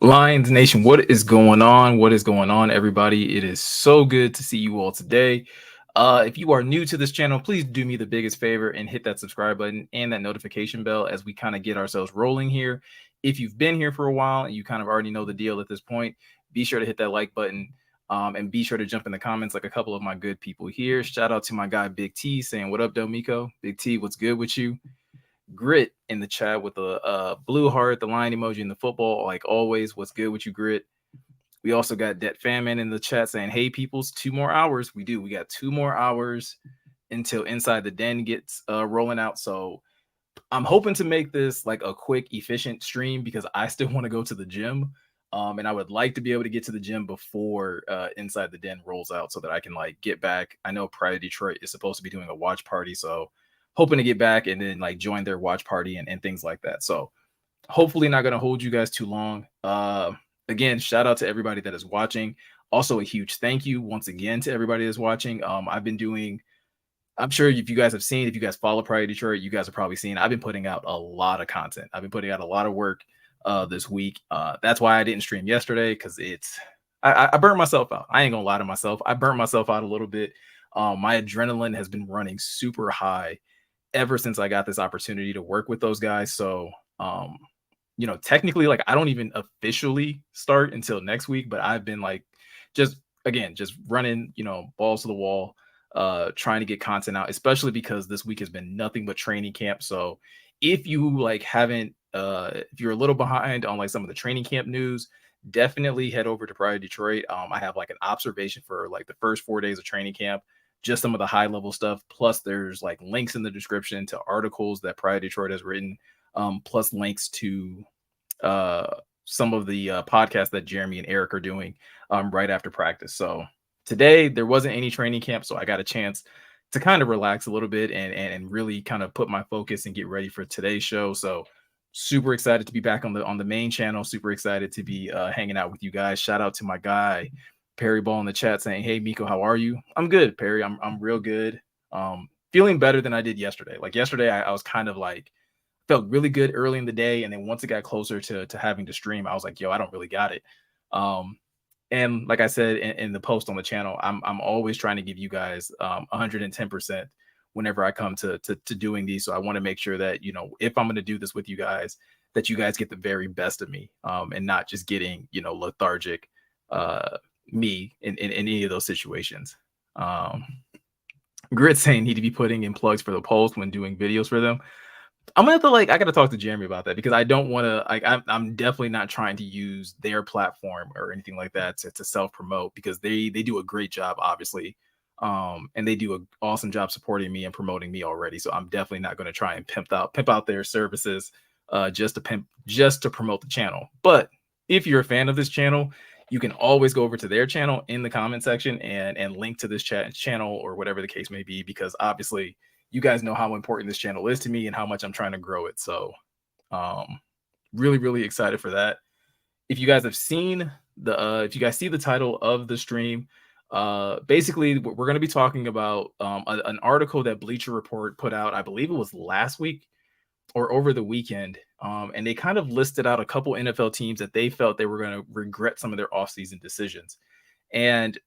Lions Nation, what is going on? What is going on, everybody? It is so good to see you all today. If you are new to this channel, please do me the biggest favor and hit that subscribe button and that notification bell as we kind of get ourselves rolling here. If you've been here for a while and you kind of already know the deal at this point, be sure to hit that like button and be sure to jump in the comments like a couple of my good people here. Shout out to my guy Big T saying, "What up, Domiko?" Big T, what's good with you? Grit in the chat with the blue heart, the lion emoji, and the football. Like always, what's good with you, Grit? We also got Debt Famine in the chat saying, "Hey, peoples, 2 more hours." We do. We got 2 more hours until Inside the Den gets rolling out. So I'm hoping to make this like a quick, efficient stream because I still want to go to the gym. And I would like to be able to get to the gym before Inside the Den rolls out so that I can like get back. I know Pride Detroit is supposed to be doing a watch party, so hoping to get back and then like join their watch party and things like that. So hopefully not going to hold you guys too long. Again, shout out to everybody that is watching. Also a huge thank you once again to everybody that's watching. I've been doing, I'm sure if you guys have seen, if you guys follow Pride Detroit, you guys have probably seen, I've been putting out a lot of content. I've been putting out a lot of work this week. That's why I didn't stream yesterday because I burnt myself out. I ain't gonna lie to myself. I burnt myself out a little bit. My adrenaline has been running super high ever since I got this opportunity to work with those guys. So, technically, like I don't even officially start until next week, but I've been like, just running, balls to the wall, trying to get content out, especially because this week has been nothing but training camp. So if you like haven't, if you're a little behind on like some of the training camp news, definitely head over to Pride Detroit. I have like an observation for like the first 4 days of training camp, just some of the high level stuff. Plus there's like links in the description to articles that Pride Detroit has written, plus links to some of the podcasts that Jeremy and Eric are doing right after practice. So today there wasn't any training camp, so I got a chance to kind of relax a little bit and really kind of put my focus and get ready for today's show. So super excited to be back on the main channel. Super excited to be hanging out with you guys. Shout out to my guy Perry Ball in the chat saying, "Hey Miko, how are you?" I'm good, Perry. I'm real good. Feeling better than I did yesterday. Like yesterday, I was kind of like felt really good early in the day, and then once it got closer to having to stream, I was like, "Yo, I don't really got it." And like I said in the post on the channel, I'm always trying to give you guys 110% whenever I come to doing these. So I want to make sure that if I'm going to do this with you guys, that you guys get the very best of me, and not just getting lethargic me in any of those situations. Grit saying need to be putting in plugs for the polls when doing videos for them. I'm gonna have to I gotta talk to Jeremy about that because I don't want to I'm definitely not trying to use their platform or anything like that to self-promote because they do a great job, obviously. And they do an awesome job supporting me and promoting me already. So I'm definitely not going to try and pimp out their services just to promote the channel. But if you're a fan of this channel, you can always go over to their channel in the comment section and link to this channel or whatever the case may be, because obviously you guys know how important this channel is to me and how much I'm trying to grow it. So really, really excited for that. If you guys have seen if you guys see the title of the stream, basically we're going to be talking about an article that Bleacher Report put out, I believe it was last week or over the weekend. And they kind of listed out a couple NFL teams that they felt they were going to regret some of their offseason decisions. And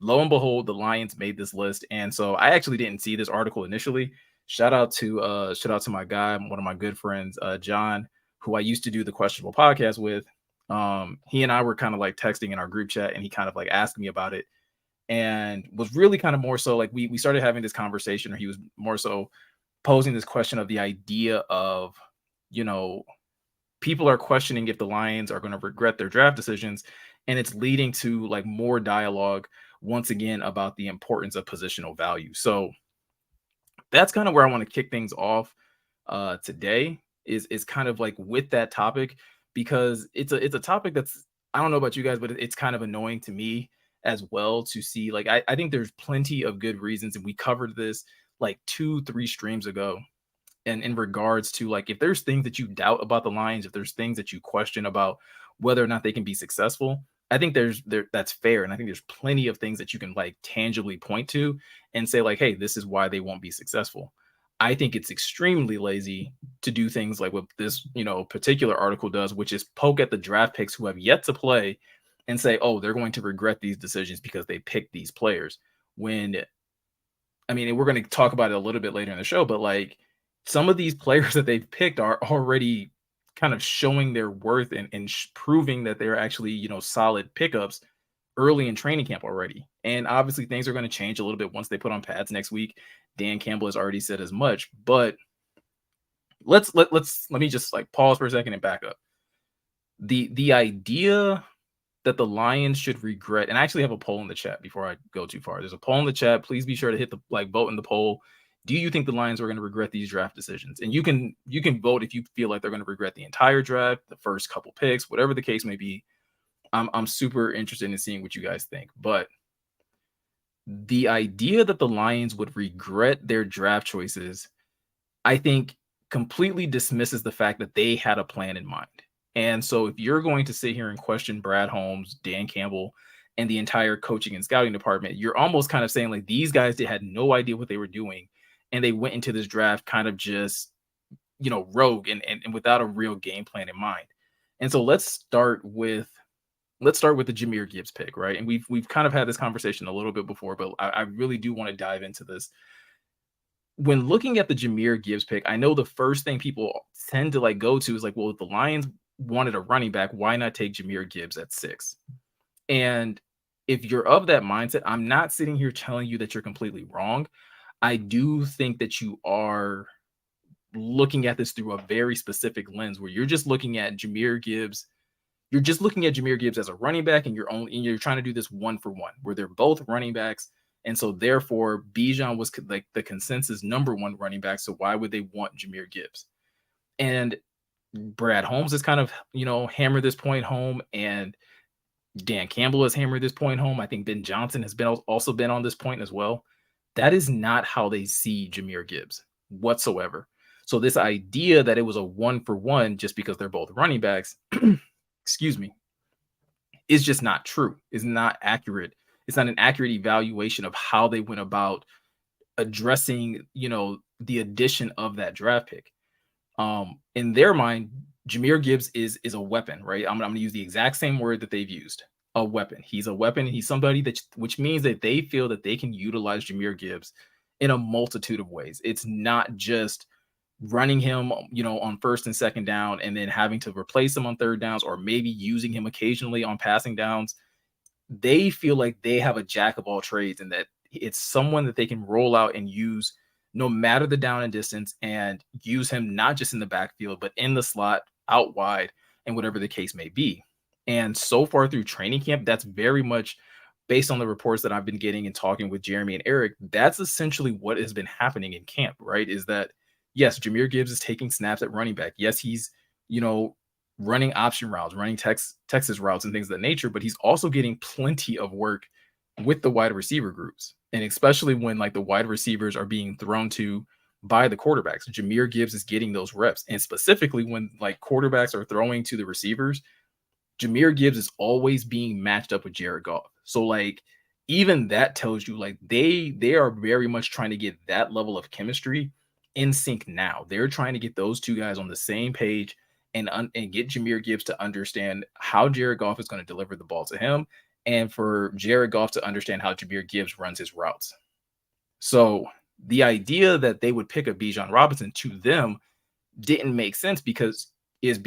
lo and behold, the Lions made this list. And so I actually didn't see this article initially. Shout out to my guy, one of my good friends, John, who I used to do the Questionable podcast with. He and I were kind of like texting in our group chat, and he kind of like asked me about it and was really kind of more so like we started having this conversation, or he was more so posing this question of the idea of, people are questioning if the Lions are going to regret their draft decisions. And it's leading to like more dialogue once again about the importance of positional value. So that's kind of where I want to kick things off today is kind of like with that topic, because it's a topic that's, I don't know about you guys, but it's kind of annoying to me as well to see. Like, I think there's plenty of good reasons. And we covered this like 2-3 streams ago. And in regards to like, if there's things that you doubt about the Lions, if there's things that you question about whether or not they can be successful, I think that's fair. And I think there's plenty of things that you can like tangibly point to and say like, hey, this is why they won't be successful. I think it's extremely lazy to do things like what this, particular article does, which is poke at the draft picks who have yet to play and say, "Oh, they're going to regret these decisions because they picked these players." When I mean, and we're going to talk about it a little bit later in the show, but like some of these players that they've picked are already kind of showing their worth and proving that they're actually, solid pickups early in training camp already. And obviously things are going to change a little bit once they put on pads next week. Dan Campbell has already said as much, but let me just like pause for a second and back up. The idea that the Lions should regret, and I actually have a poll in the chat before I go too far. There's a poll in the chat. Please be sure to hit the vote in the poll. Do you think the Lions are going to regret these draft decisions? And you can vote if you feel like they're going to regret the entire draft, the first couple picks, whatever the case may be. I'm super interested in seeing what you guys think. But the idea that the Lions would regret their draft choices, I think completely dismisses the fact that they had a plan in mind. And so if you're going to sit here and question Brad Holmes, Dan Campbell, and the entire coaching and scouting department, you're almost kind of saying like these guys had no idea what they were doing. And they went into this draft kind of just, rogue and without a real game plan in mind. And so let's start with the Jahmyr Gibbs pick, right? And we've kind of had this conversation a little bit before, but I really do want to dive into this. When looking at the Jahmyr Gibbs pick, I know the first thing people tend to like go to is like, well, if the Lions wanted a running back, why not take Jahmyr Gibbs at 6? And if you're of that mindset, I'm not sitting here telling you that you're completely wrong. I do think that you are looking at this through a very specific lens where you're just looking at Jahmyr Gibbs. You're just looking at Jahmyr Gibbs as a running back, and you're trying to do this 1-for-1 where they're both running backs. And so therefore Bijan was like the consensus number 1 running back. So why would they want Jahmyr Gibbs? And Brad Holmes has kind of, hammered this point home, and Dan Campbell has hammered this point home. I think Ben Johnson has also been on this point as well. That is not how they see Jahmyr Gibbs whatsoever. So this idea that it was a 1-for-1 just because they're both running backs, excuse me, is just not true. Is not accurate. It's not an accurate evaluation of how they went about addressing, the addition of that draft pick. In their mind, Jahmyr Gibbs is a weapon, right? I'm going to use the exact same word that they've used, a weapon. He's a weapon. He's somebody which means that they feel that they can utilize Jahmyr Gibbs in a multitude of ways. It's not just running him, on first and second down and then having to replace him on third downs or maybe using him occasionally on passing downs. They feel like they have a jack of all trades and that it's someone that they can roll out and use no matter the down and distance and use him not just in the backfield, but in the slot, out wide, and whatever the case may be. And so far through training camp, that's very much based on the reports that I've been getting and talking with Jeremy and Eric. That's essentially what has been happening in camp, right? Is that, yes, Jahmyr Gibbs is taking snaps at running back. Yes, he's, running option routes, running Texas routes and things of that nature, but he's also getting plenty of work with the wide receiver groups. And especially when like the wide receivers are being thrown to by the quarterbacks, Jahmyr Gibbs is getting those reps. And specifically when like quarterbacks are throwing to the receivers, Jahmyr Gibbs is always being matched up with Jared Goff. So like even that tells you like they are very much trying to get that level of chemistry in sync now. They're trying to get those two guys on the same page and get Jahmyr Gibbs to understand how Jared Goff is going to deliver the ball to him, and for Jared Goff to understand how Jahmyr Gibbs runs his routes. So the idea that they would pick up Bijan Robinson to them didn't make sense because can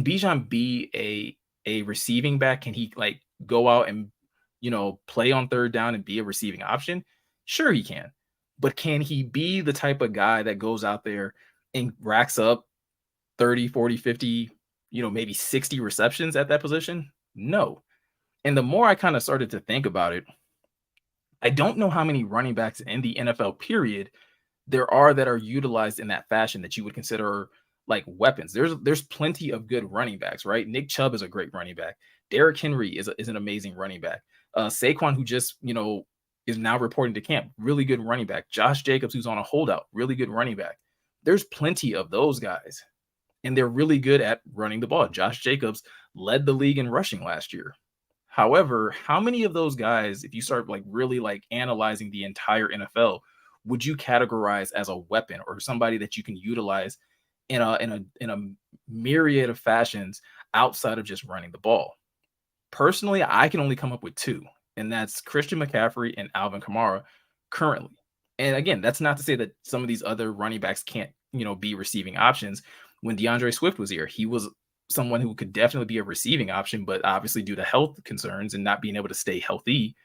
Bijan be a receiving back? Can he like go out and, play on third down and be a receiving option? Sure, he can. But can he be the type of guy that goes out there and racks up 30, 40, 50, maybe 60 receptions at that position? No. And the more I kind of started to think about it, I don't know how many running backs in the NFL period there are that are utilized in that fashion that you would consider like weapons. There's plenty of good running backs, right? Nick Chubb is a great running back. Derrick Henry is an amazing running back. Saquon, who just, is now reporting to camp, really good running back. Josh Jacobs, who's on a holdout, really good running back. There's plenty of those guys, and they're really good at running the ball. Josh Jacobs led the league in rushing last year. However, how many of those guys, if you start like really like analyzing the entire NFL, would you categorize as a weapon or somebody that you can utilize in a myriad of fashions outside of just running the ball? Personally, I can only come up with two, and that's Christian McCaffrey and Alvin Kamara currently. And again, that's not to say that some of these other running backs can't, be receiving options. When DeAndre Swift was here, he was someone who could definitely be a receiving option, but obviously due to health concerns and not being able to stay healthy,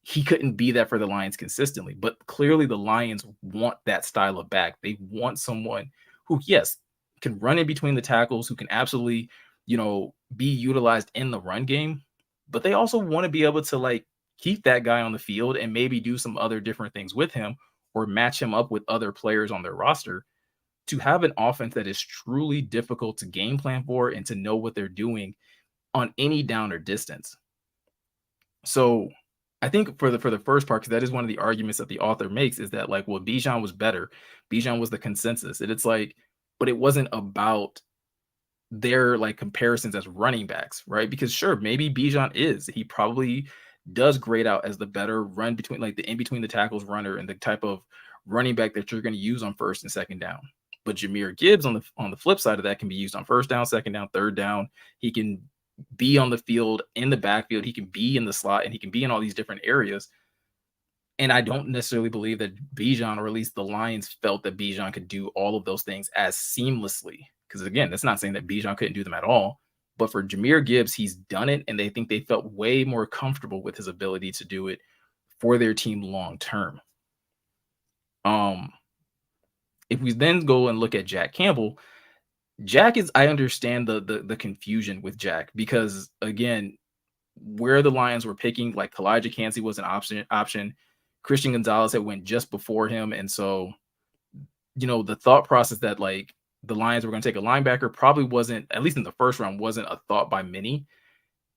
he couldn't be that for the Lions consistently. But clearly the Lions want that style of back. They want someone who, yes, can run in between the tackles, who can absolutely, be utilized in the run game, but they also want to be able to like keep that guy on the field and maybe do some other different things with him or match him up with other players on their roster to have an offense that is truly difficult to game plan for and to know what they're doing on any down or distance. So I think for the first part, because that is one of the arguments that the author makes, is that like, well, Bijan was better. Bijan was the consensus. And it's like, but it wasn't about their like comparisons as running backs, right? Because sure, maybe Bijan he probably does grade out as the better run between like the in between the tackles runner and the type of running back that you're going to use on first and second down. But Jahmyr Gibbs on the flip side of that can be used on first down, second down, third down. He can be on the field in the backfield. He can be in the slot and he can be in all these different areas. And I don't necessarily believe that Bijan, or at least the Lions, felt that Bijan could do all of those things as seamlessly. Because again, that's not saying that Bijan couldn't do them at all. But for Jahmyr Gibbs, he's done it, and they think they felt way more comfortable with his ability to do it for their team long term. If we then go and look at Jack Campbell, I understand the confusion with Jack, because again, where the Lions were picking, like Kalijah Kancey was an option. Christian Gonzalez had went just before him. And so, the thought process that like the Lions were going to take a linebacker probably wasn't, at least in the first round, wasn't a thought by many.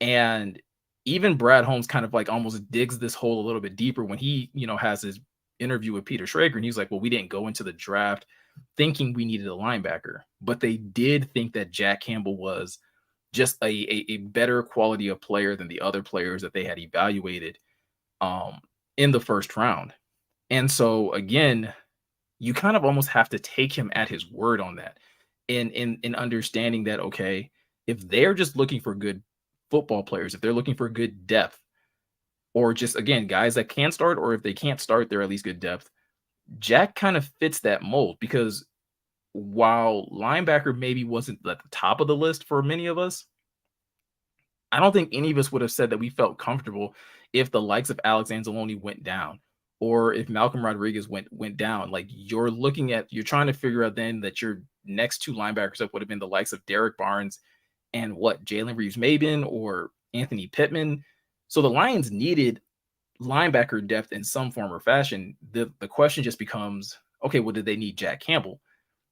And even Brad Holmes kind of like almost digs this hole a little bit deeper when he, has his interview with Peter Schrager. And he's like, well, we didn't go into the draft thinking we needed a linebacker, but they did think that Jack Campbell was just a better quality of player than the other players that they had evaluated in the first round. And so again, you kind of almost have to take him at his word on that. In understanding that, okay, if they're just looking for good football players, if they're looking for good depth, or just again, guys that can start, or if they can't start, they're at least good depth, Jack kind of fits that mold. Because while linebacker maybe wasn't at the top of the list for many of us, I don't think any of us would have said that we felt comfortable if the likes of Alex Anzalone went down, or if Malcolm Rodriguez went down. Like you're trying to figure out then that your next two linebackers up would have been the likes of Derek Barnes and Jalen Reeves-Maybin or Anthony Pittman. So the Lions needed linebacker depth in some form or fashion. The question just becomes, okay, well, did they need Jack Campbell?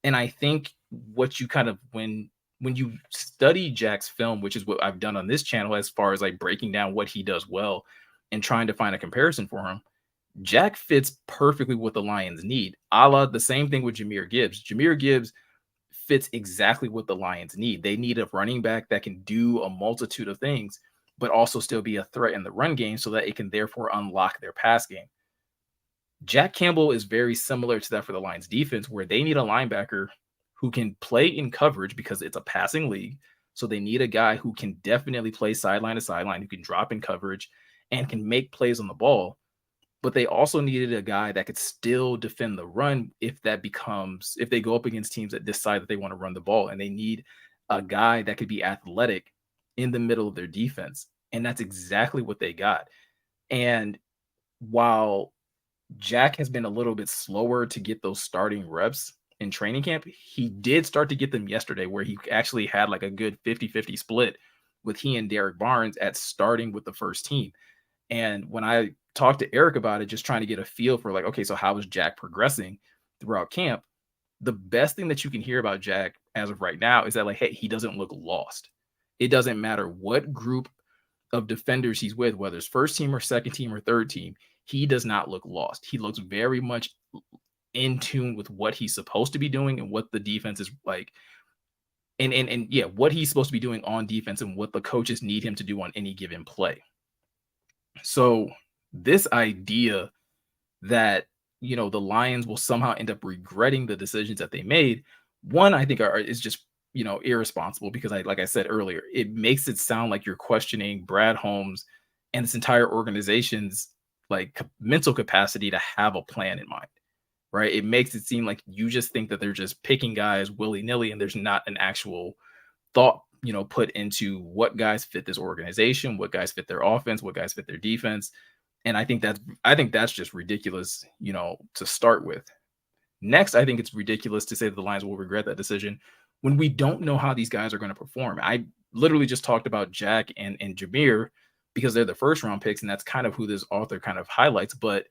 And I think what you kind of, when you study Jack's film, which is what I've done on this channel, as far as like breaking down what he does well and trying to find a comparison for him, Jack fits perfectly what the Lions need. A la the same thing with Jahmyr Gibbs. Jahmyr Gibbs fits exactly what the Lions need. They need a running back that can do a multitude of things, but also still be a threat in the run game so that it can therefore unlock their pass game. Jack Campbell is very similar to that for the Lions defense, where they need a linebacker who can play in coverage because it's a passing league. So they need a guy who can definitely play sideline to sideline, who can drop in coverage and can make plays on the ball. But they also needed a guy that could still defend the run if they go up against teams that decide that they want to run the ball, and they need a guy that could be athletic in the middle of their defense. And that's exactly what they got. And while Jack has been a little bit slower to get those starting reps in training camp, he did start to get them yesterday, where he actually had like a good 50-50 split with he and Derek Barnes at starting with the first team. And when I talked to Eric about it, just trying to get a feel for like, okay, so how is Jack progressing throughout camp? The best thing that you can hear about Jack as of right now is that like, hey, he doesn't look lost. It doesn't matter what group of defenders he's with, whether it's first team or second team or third team, he does not look lost. He looks very much in tune with what he's supposed to be doing and what the defense is like. And yeah, what he's supposed to be doing on defense and what the coaches need him to do on any given play. So this idea that the Lions will somehow end up regretting the decisions that they made. One, I think is just irresponsible because like I said earlier, it makes it sound like you're questioning Brad Holmes and this entire organization's like mental capacity to have a plan in mind, right? It makes it seem like you just think that they're just picking guys willy nilly, and there's not an actual thought put into what guys fit this organization, what guys fit their offense, what guys fit their defense. And I think that's just ridiculous, to start with. Next, I think it's ridiculous to say that the Lions will regret that decision when we don't know how these guys are going to perform. I literally just talked about Jack and Jameer because they're the first round picks, and that's kind of who this author kind of highlights. But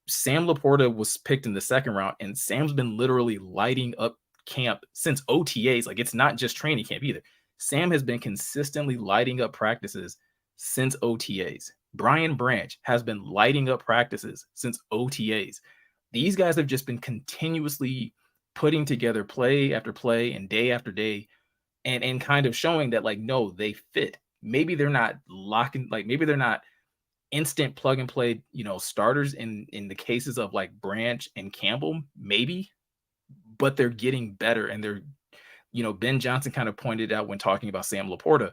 Sam Laporta was picked in the second round, and Sam's been literally lighting up camp since OTAs. Like, it's not just training camp either. Sam has been consistently lighting up practices since OTAs. Brian Branch has been lighting up practices since OTAs. These guys have just been continuously putting together play after play and day after day, and kind of showing that, like, no, they fit. Maybe they're not locking, like maybe they're not instant plug and play, starters in the cases of like Branch and Campbell, maybe, but they're getting better. And they're, Ben Johnson kind of pointed out when talking about Sam Laporta,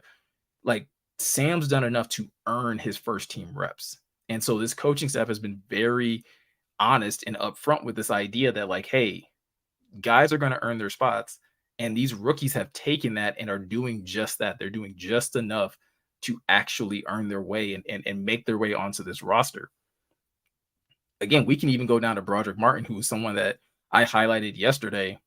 like, Sam's done enough to earn his first team reps. And so this coaching staff has been very honest and upfront with this idea that, like, hey, guys are going to earn their spots. And these rookies have taken that and are doing just that. They're doing just enough to actually earn their way and make their way onto this roster. Again, we can even go down to Broderick Martin, who is someone that I highlighted yesterday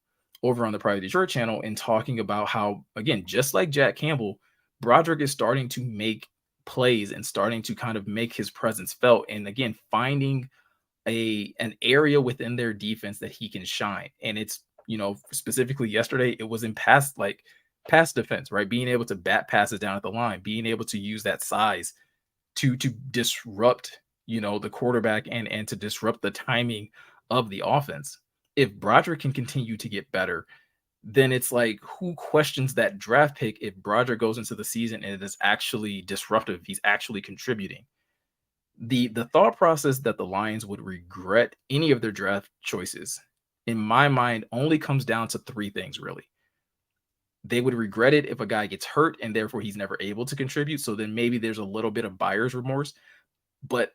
over on the Private Detroit channel, and talking about how, again, just like Jack Campbell, Broderick is starting to make plays and starting to kind of make his presence felt. And again, finding an area within their defense that he can shine. And it's, specifically yesterday, it was in pass defense, right? Being able to bat passes down at the line, being able to use that size to disrupt, the quarterback and to disrupt the timing of the offense. If Broderick can continue to get better, then it's like, who questions that draft pick if Broderick goes into the season and it is actually disruptive, he's actually contributing? The thought process that the Lions would regret any of their draft choices, in my mind, only comes down to three things, really. They would regret it if a guy gets hurt and therefore he's never able to contribute. So then maybe there's a little bit of buyer's remorse. But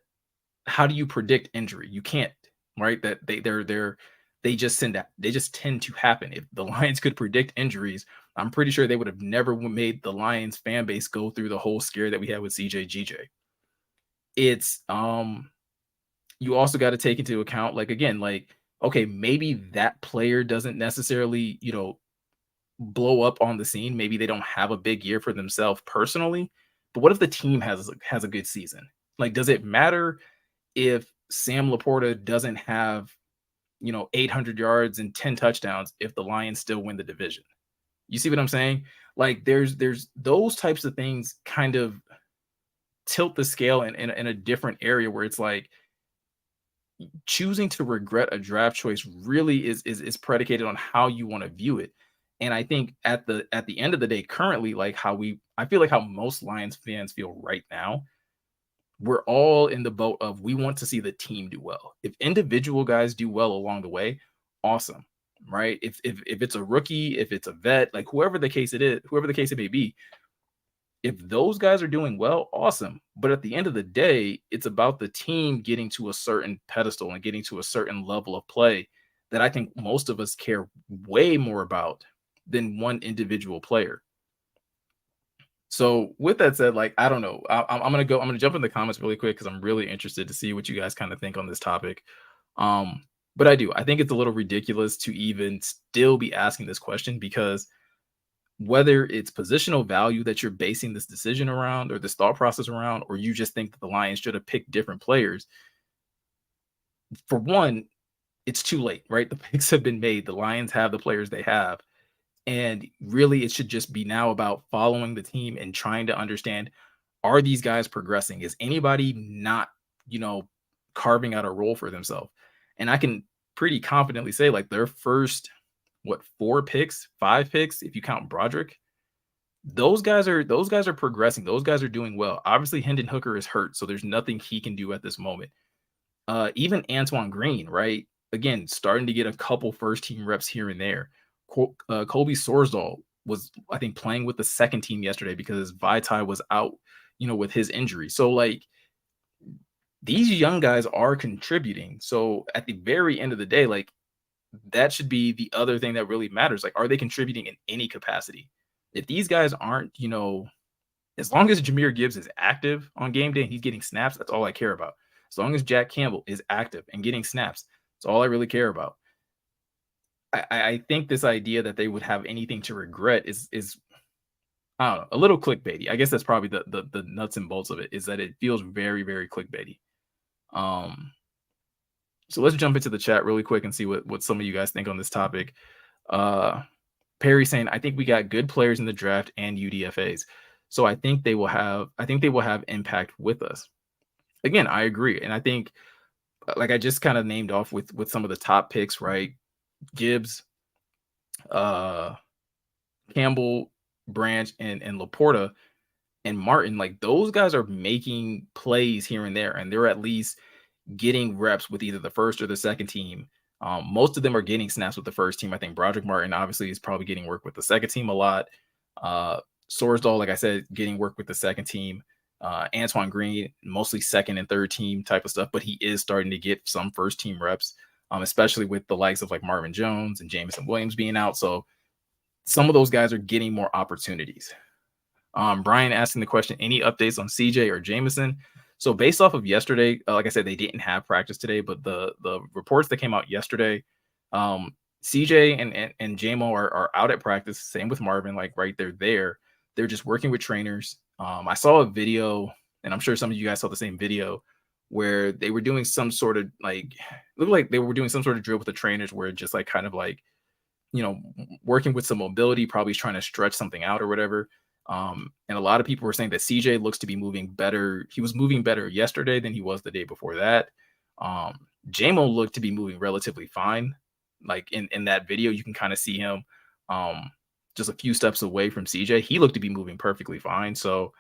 how do you predict injury? You can't, right? That they just tend to happen. If the Lions could predict injuries, I'm pretty sure they would have never made the Lions fan base go through the whole scare that we had with CJ GJ. It's you also got to take into account, like, again, like, okay, maybe that player doesn't necessarily, blow up on the scene. Maybe they don't have a big year for themselves personally, but what if the team has a good season? Like, does it matter if Sam Laporta doesn't have, 800 yards and 10 touchdowns if the Lions still win the division? You see what I'm saying? Like, there's those types of things kind of tilt the scale in a different area, where it's like, choosing to regret a draft choice really is predicated on how you want to view it. And I think at the end of the day, currently, like, I feel like how most Lions fans feel right now, we're all in the boat of, we want to see the team do well. If individual guys do well along the way, awesome, right? If it's a rookie, if it's a vet, like, whoever the case it may be, if those guys are doing well, awesome. But at the end of the day, it's about the team getting to a certain pedestal and getting to a certain level of play that I think most of us care way more about than one individual player. So with that said, like, I don't know. I'm gonna jump in the comments really quick because I'm really interested to see what you guys kind of think on this topic. But I think it's a little ridiculous to even still be asking this question, because whether it's positional value that you're basing this decision around, or this thought process around, or you just think that the Lions should have picked different players, for one, it's too late, right? The picks have been made. The Lions have the players they have. And really, it should just be now about following the team and trying to understand, are these guys progressing? Is anybody not, carving out a role for themselves? And I can pretty confidently say, like, their first, 5 picks, if you count Broderick, those guys are progressing. Those guys are doing well. Obviously, Hendon Hooker is hurt, so there's nothing he can do at this moment. Even Antoine Green, right? Again, starting to get a couple first team reps here and there. Colby Sorsdahl was, I think, playing with the second team yesterday because Vitae was out, with his injury. So, like, these young guys are contributing. So, at the very end of the day, like, that should be the other thing that really matters. Like, are they contributing in any capacity? If these guys aren't, as long as Jahmyr Gibbs is active on game day and he's getting snaps, that's all I care about. As long as Jack Campbell is active and getting snaps, that's all I really care about. I think this idea that they would have anything to regret is I don't know, a little clickbaity. I guess that's probably the nuts and bolts of it, is that it feels very, very clickbaity. Um, so let's jump into the chat really quick and see what some of you guys think on this topic. Perry saying, I think we got good players in the draft and UDFAs. So I think they will have impact with us. Again, I agree. And I think, like I just kind of named off with some of the top picks, right? Gibbs, uh, Campbell, Branch, and Laporta and Martin, like those guys are making plays here and there, and they're at least getting reps with either the first or the second team. Most of them are getting snaps with the first team. I think Broderick Martin obviously is probably getting work with the second team a lot. Sorsdahl, like I said, getting work with the second team. Antoine Green, mostly second and third team type of stuff, but he is starting to get some first team reps, especially with the likes of like Marvin Jones and Jameson Williams being out. So some of those guys are getting more opportunities. Brian asking the question, any updates on CJ or Jameson? So based off of yesterday, like I said, they didn't have practice today, but the reports that came out yesterday, CJ and JMO are out at practice. Same with Marvin, like right, they're there. They're just working with trainers. I saw a video, and I'm sure some of you guys saw the same video, where they were doing some sort of looked like they were doing some sort of drill with the trainers where it just like kind of like, working with some mobility, probably trying to stretch something out or whatever. And a lot of people were saying that CJ looks to be moving better. He was moving better yesterday than he was the day before that. JMO looked to be moving relatively fine. Like in that video, you can kind of see him just a few steps away from CJ. He looked to be moving perfectly fine. So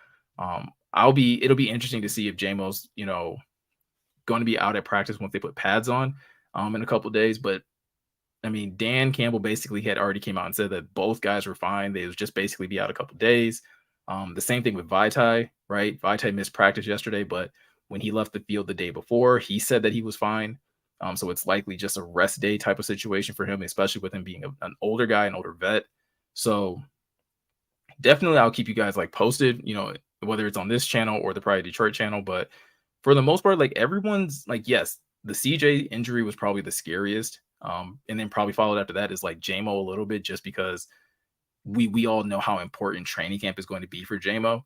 it'll be interesting to see if JMO's, going to be out at practice once they put pads on in a couple of days. But I mean, Dan Campbell basically had already came out and said that both guys were fine. They was just basically be out a couple of days. The same thing with Vitae, right? Vitae missed practice yesterday, but when he left the field the day before, he said that he was fine. So it's likely just a rest day type of situation for him, especially with him being an older guy, an older vet. So definitely I'll keep you guys like posted, whether it's on this channel or the Pride Detroit channel. But for the most part, like everyone's like, yes, the CJ injury was probably the scariest. And then probably followed after that is like JMO a little bit, just because we all know how important training camp is going to be for JMO.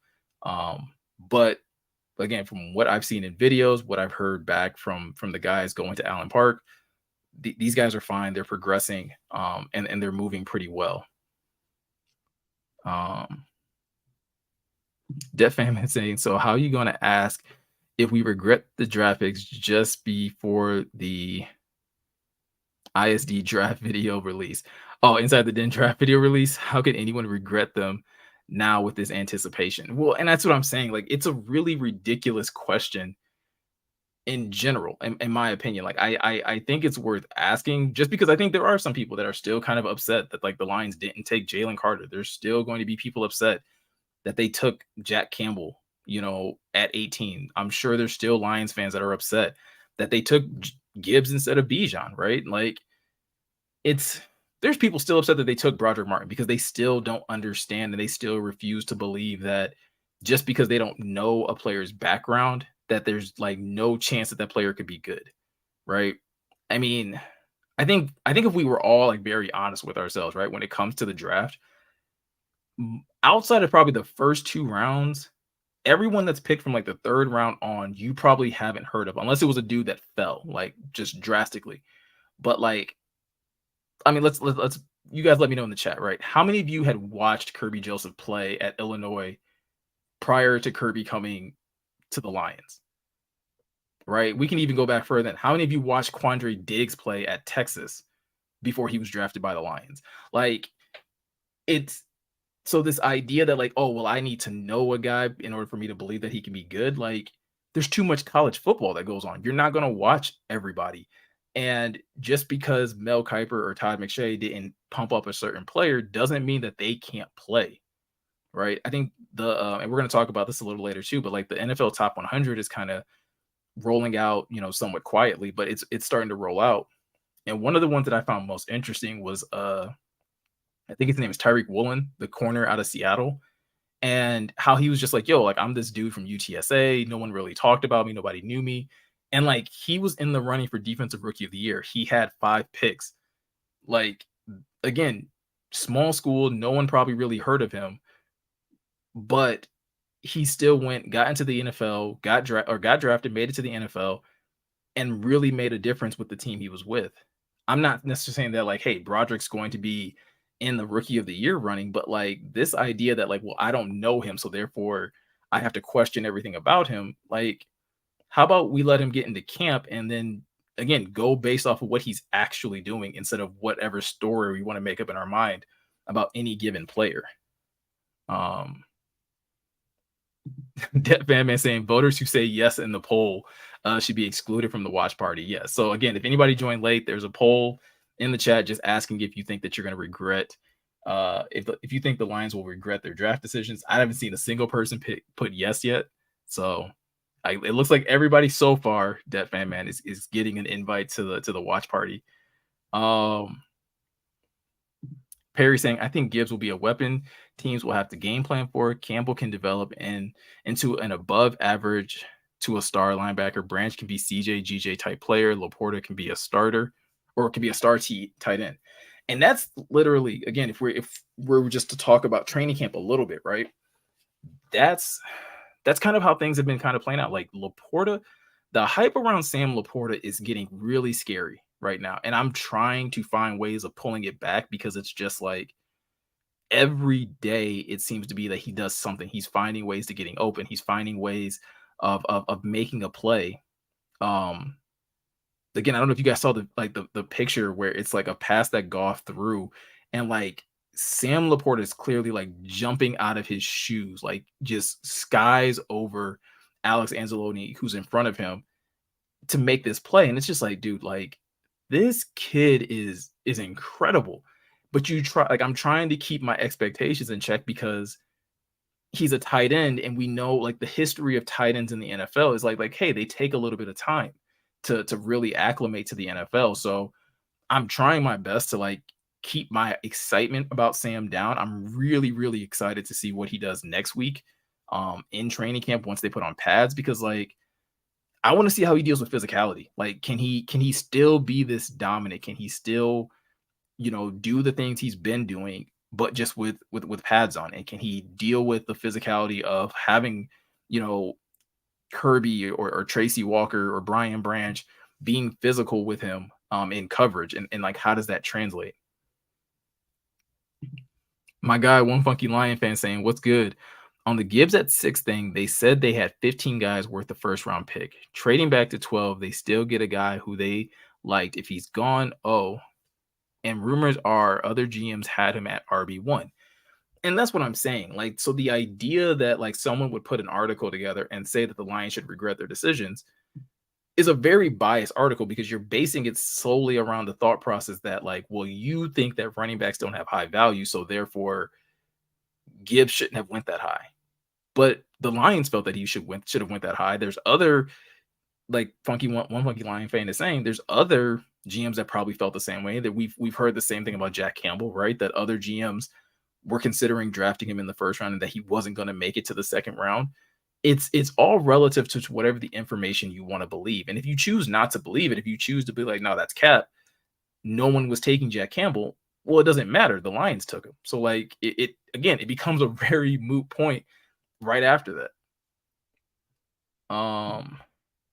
But again, from what I've seen in videos, what I've heard back from the guys going to Allen Park, these guys are fine. They're progressing, and they're moving pretty well. Def Fam is saying, so how are you going to ask if we regret the draft picks just before the ISD draft video release? Oh, Inside the Den draft video release. How could anyone regret them now with this anticipation? Well, and that's what I'm saying. Like, it's a really ridiculous question in general, in my opinion. Like, I think it's worth asking, just because I think there are some people that are still kind of upset that like the Lions didn't take Jalen Carter. There's still going to be people upset that they took Jack Campbell, at 18. I'm sure there's still Lions fans that are upset that they took Gibbs instead of Bijan, right? Like, there's people still upset that they took Broderick Martin because they still don't understand and they still refuse to believe that just because they don't know a player's background, that there's like no chance that player could be good, right? I mean, I think if we were all like very honest with ourselves, right, when it comes to the draft, outside of probably the first 2 rounds, everyone that's picked from like the 3rd round on, you probably haven't heard of, unless it was a dude that fell like just drastically. But like, I mean, let's you guys let me know in the chat, right? How many of you had watched Kirby Joseph play at Illinois prior to Kirby coming to the Lions? Right? We can even go back further. How many of you watched Quandre Diggs play at Texas before he was drafted by the Lions? Like, it's so this idea that like, oh, well, I need to know a guy in order for me to believe that he can be good. Like, there's too much college football that goes on. You're not going to watch everybody. And just because Mel Kiper or Todd McShay didn't pump up a certain player doesn't mean that they can't play, right? I think and we're going to talk about this a little later too, but like the NFL Top 100 is kind of rolling out, somewhat quietly, but it's starting to roll out. And one of the ones that I found most interesting was I think his name is Tyreek Woolen, the corner out of Seattle, and how he was just like, yo, like I'm this dude from UTSA. No one really talked about me. Nobody knew me. And like he was in the running for defensive rookie of the year. He had 5 picks. Like, again, small school, no one probably really heard of him, but he still got into the NFL, got drafted, made it to the NFL, and really made a difference with the team he was with. I'm not necessarily saying that like, hey, Broderick's going to be in the rookie of the year running, but like this idea that like, well, I don't know him, so therefore I have to question everything about him. Like, how about we let him get into camp and then again go based off of what he's actually doing instead of whatever story we want to make up in our mind about any given player. Um Dead Fan Man saying voters who say yes in the poll should be excluded from the watch party. Yes. So again, if anybody joined late, there's a poll in the chat just asking if you think that you're going to regret if you think the Lions will regret their draft decisions. I haven't seen a single person put yes yet. So it looks like everybody so far, Dead Fan Man, is getting an invite to the watch party. Perry saying, I think Gibbs will be a weapon teams will have to game plan for. Campbell can develop into an above average to a star linebacker. Branch can be CJ, GJ type player. Laporta can be a starter or it can be a star tight end. And that's literally, again, if we're just to talk about training camp a little bit, right? That's kind of how things have been kind of playing out. Like Laporta, the hype around Sam Laporta is getting really scary right now. And I'm trying to find ways of pulling it back because it's just like every day it seems to be that he does something. He's finding ways to getting open. He's finding ways of making a play. Again, I don't know if you guys saw the picture where it's like a pass that Goff threw and like Sam Laporta is clearly like jumping out of his shoes, like just skies over Alex Anzalone, who's in front of him, to make this play. And it's just like, dude, like this kid is incredible. But I'm trying to keep my expectations in check because he's a tight end, and we know like the history of tight ends in the NFL is like, hey, they take a little bit of time to really acclimate to the NFL. So I'm trying my best to like keep my excitement about Sam down. I'm really, really excited to see what he does next week in training camp once they put on pads, because like I want to see how he deals with physicality. Like, can he still be this dominant? Can he still, do the things he's been doing, but just with pads on? And can he deal with the physicality of having, Kirby or Tracy Walker or Brian Branch being physical with him in coverage? And like, how does that translate? My guy, One Funky Lion fan saying, what's good? On the Gibbs at 6 thing, they said they had 15 guys worth the first round pick. Trading back to 12, they still get a guy who they liked. If he's gone, and rumors are other GMs had him at RB1. And that's what I'm saying. Like, so the idea that like someone would put an article together and say that the Lions should regret their decisions is a very biased article, because you're basing it solely around the thought process that like, well, you think that running backs don't have high value, so therefore Gibbs shouldn't have went that high. But the Lions felt that he should have went that high. There's other, like one Funky Lion fan is saying, there's other GMs that probably felt the same way. That we've heard the same thing about Jack Campbell, right? That other GMs were considering drafting him in the first round and that he wasn't going to make it to the second round. It's all relative to whatever the information you want to believe. And if you choose not to believe it, if you choose to be like, no, that's cap, no one was taking Jack Campbell, well, it doesn't matter. The Lions took him. So like it again, it becomes a very moot point right after that.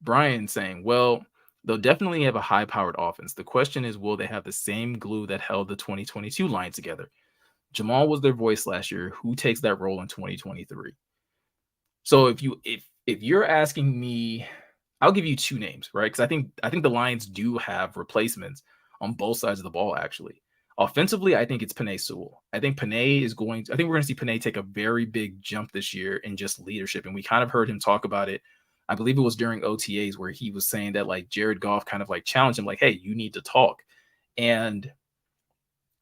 Brian saying, well, they'll definitely have a high-powered offense. The question is, will they have the same glue that held the 2022 line together? Jamal was their voice last year. Who takes that role in 2023? So if you're asking me, I'll give you 2 names, right? Because I think the Lions do have replacements on both sides of the ball, actually. Offensively, I think it's Penei Sewell. I think we're going to see Penei take a very big jump this year in just leadership. And we kind of heard him talk about it I believe it was during OTAs where he was saying that like Jared Goff kind of like challenged him, like, hey, you need to talk. And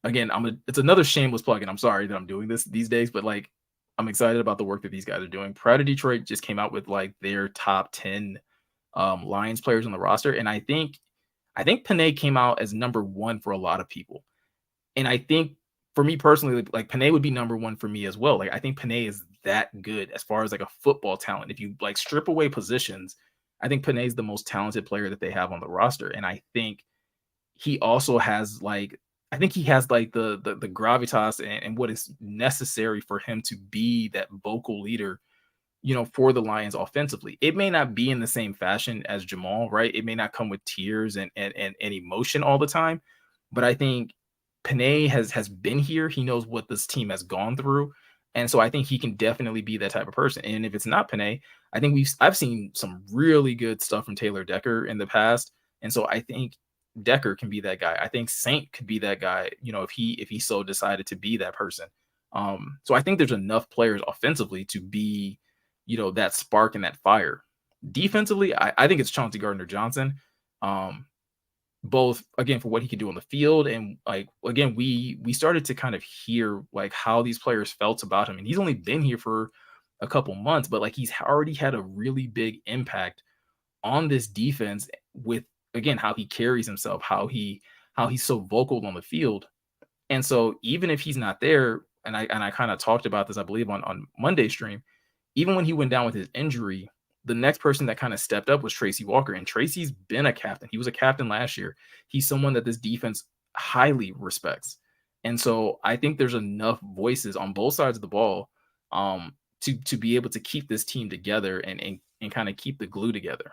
again, it's another shameless plug, and I'm sorry that I'm doing this these days, but like I'm excited about the work that these guys are doing. Pride of Detroit just came out with like their top 10 Lions players on the roster. And I think Panay came out as number one for a lot of people. And I think for me personally, like Panay would be number one for me as well. Like I think Panay is that good as far as like a football talent. If you like strip away positions, I think Panay is the most talented player that they have on the roster. And I think he also has like I think he has like the gravitas and what is necessary for him to be that vocal leader, for the Lions offensively. It may not be in the same fashion as Jamal, right? It may not come with tears and emotion all the time, but I think Panay has been here. He knows what this team has gone through. And so I think he can definitely be that type of person. And if it's not Panay, I think I've seen some really good stuff from Taylor Decker in the past. And so I think Decker can be that guy. I think Saint could be that guy, if he so decided to be that person. So I think there's enough players offensively to be, that spark and that fire. Defensively, I think it's Chauncey Gardner-Johnson. Both again for what he could do on the field, and like again, we started to kind of hear like how these players felt about him. And he's only been here for a couple months, but like he's already had a really big impact on this defense with again how he carries himself, how he's so vocal on the field. And so even if he's not there, and I kind of talked about this, I believe on Monday stream, even when he went down with his injury, the next person that kind of stepped up was Tracy Walker. And Tracy's been a captain. He was a captain last year. He's someone that this defense highly respects. And so I think there's enough voices on both sides of the ball to be able to keep this team together and kind of keep the glue together.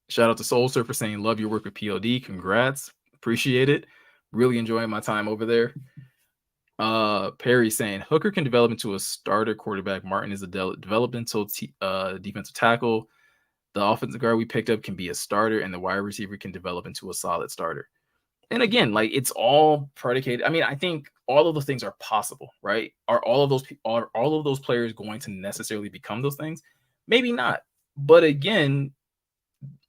Shout out to Soul Surfer saying, love your work with POD. Congrats. Appreciate it. Really enjoying my time over there. Perry saying Hooker can develop into a starter quarterback. Martin is a developmental defensive tackle. The offensive guard we picked up can be a starter, and the wide receiver can develop into a solid starter. And again, like it's all predicated. I mean, I think all of those things are possible, right? Are all of those players going to necessarily become those things? Maybe not. But again,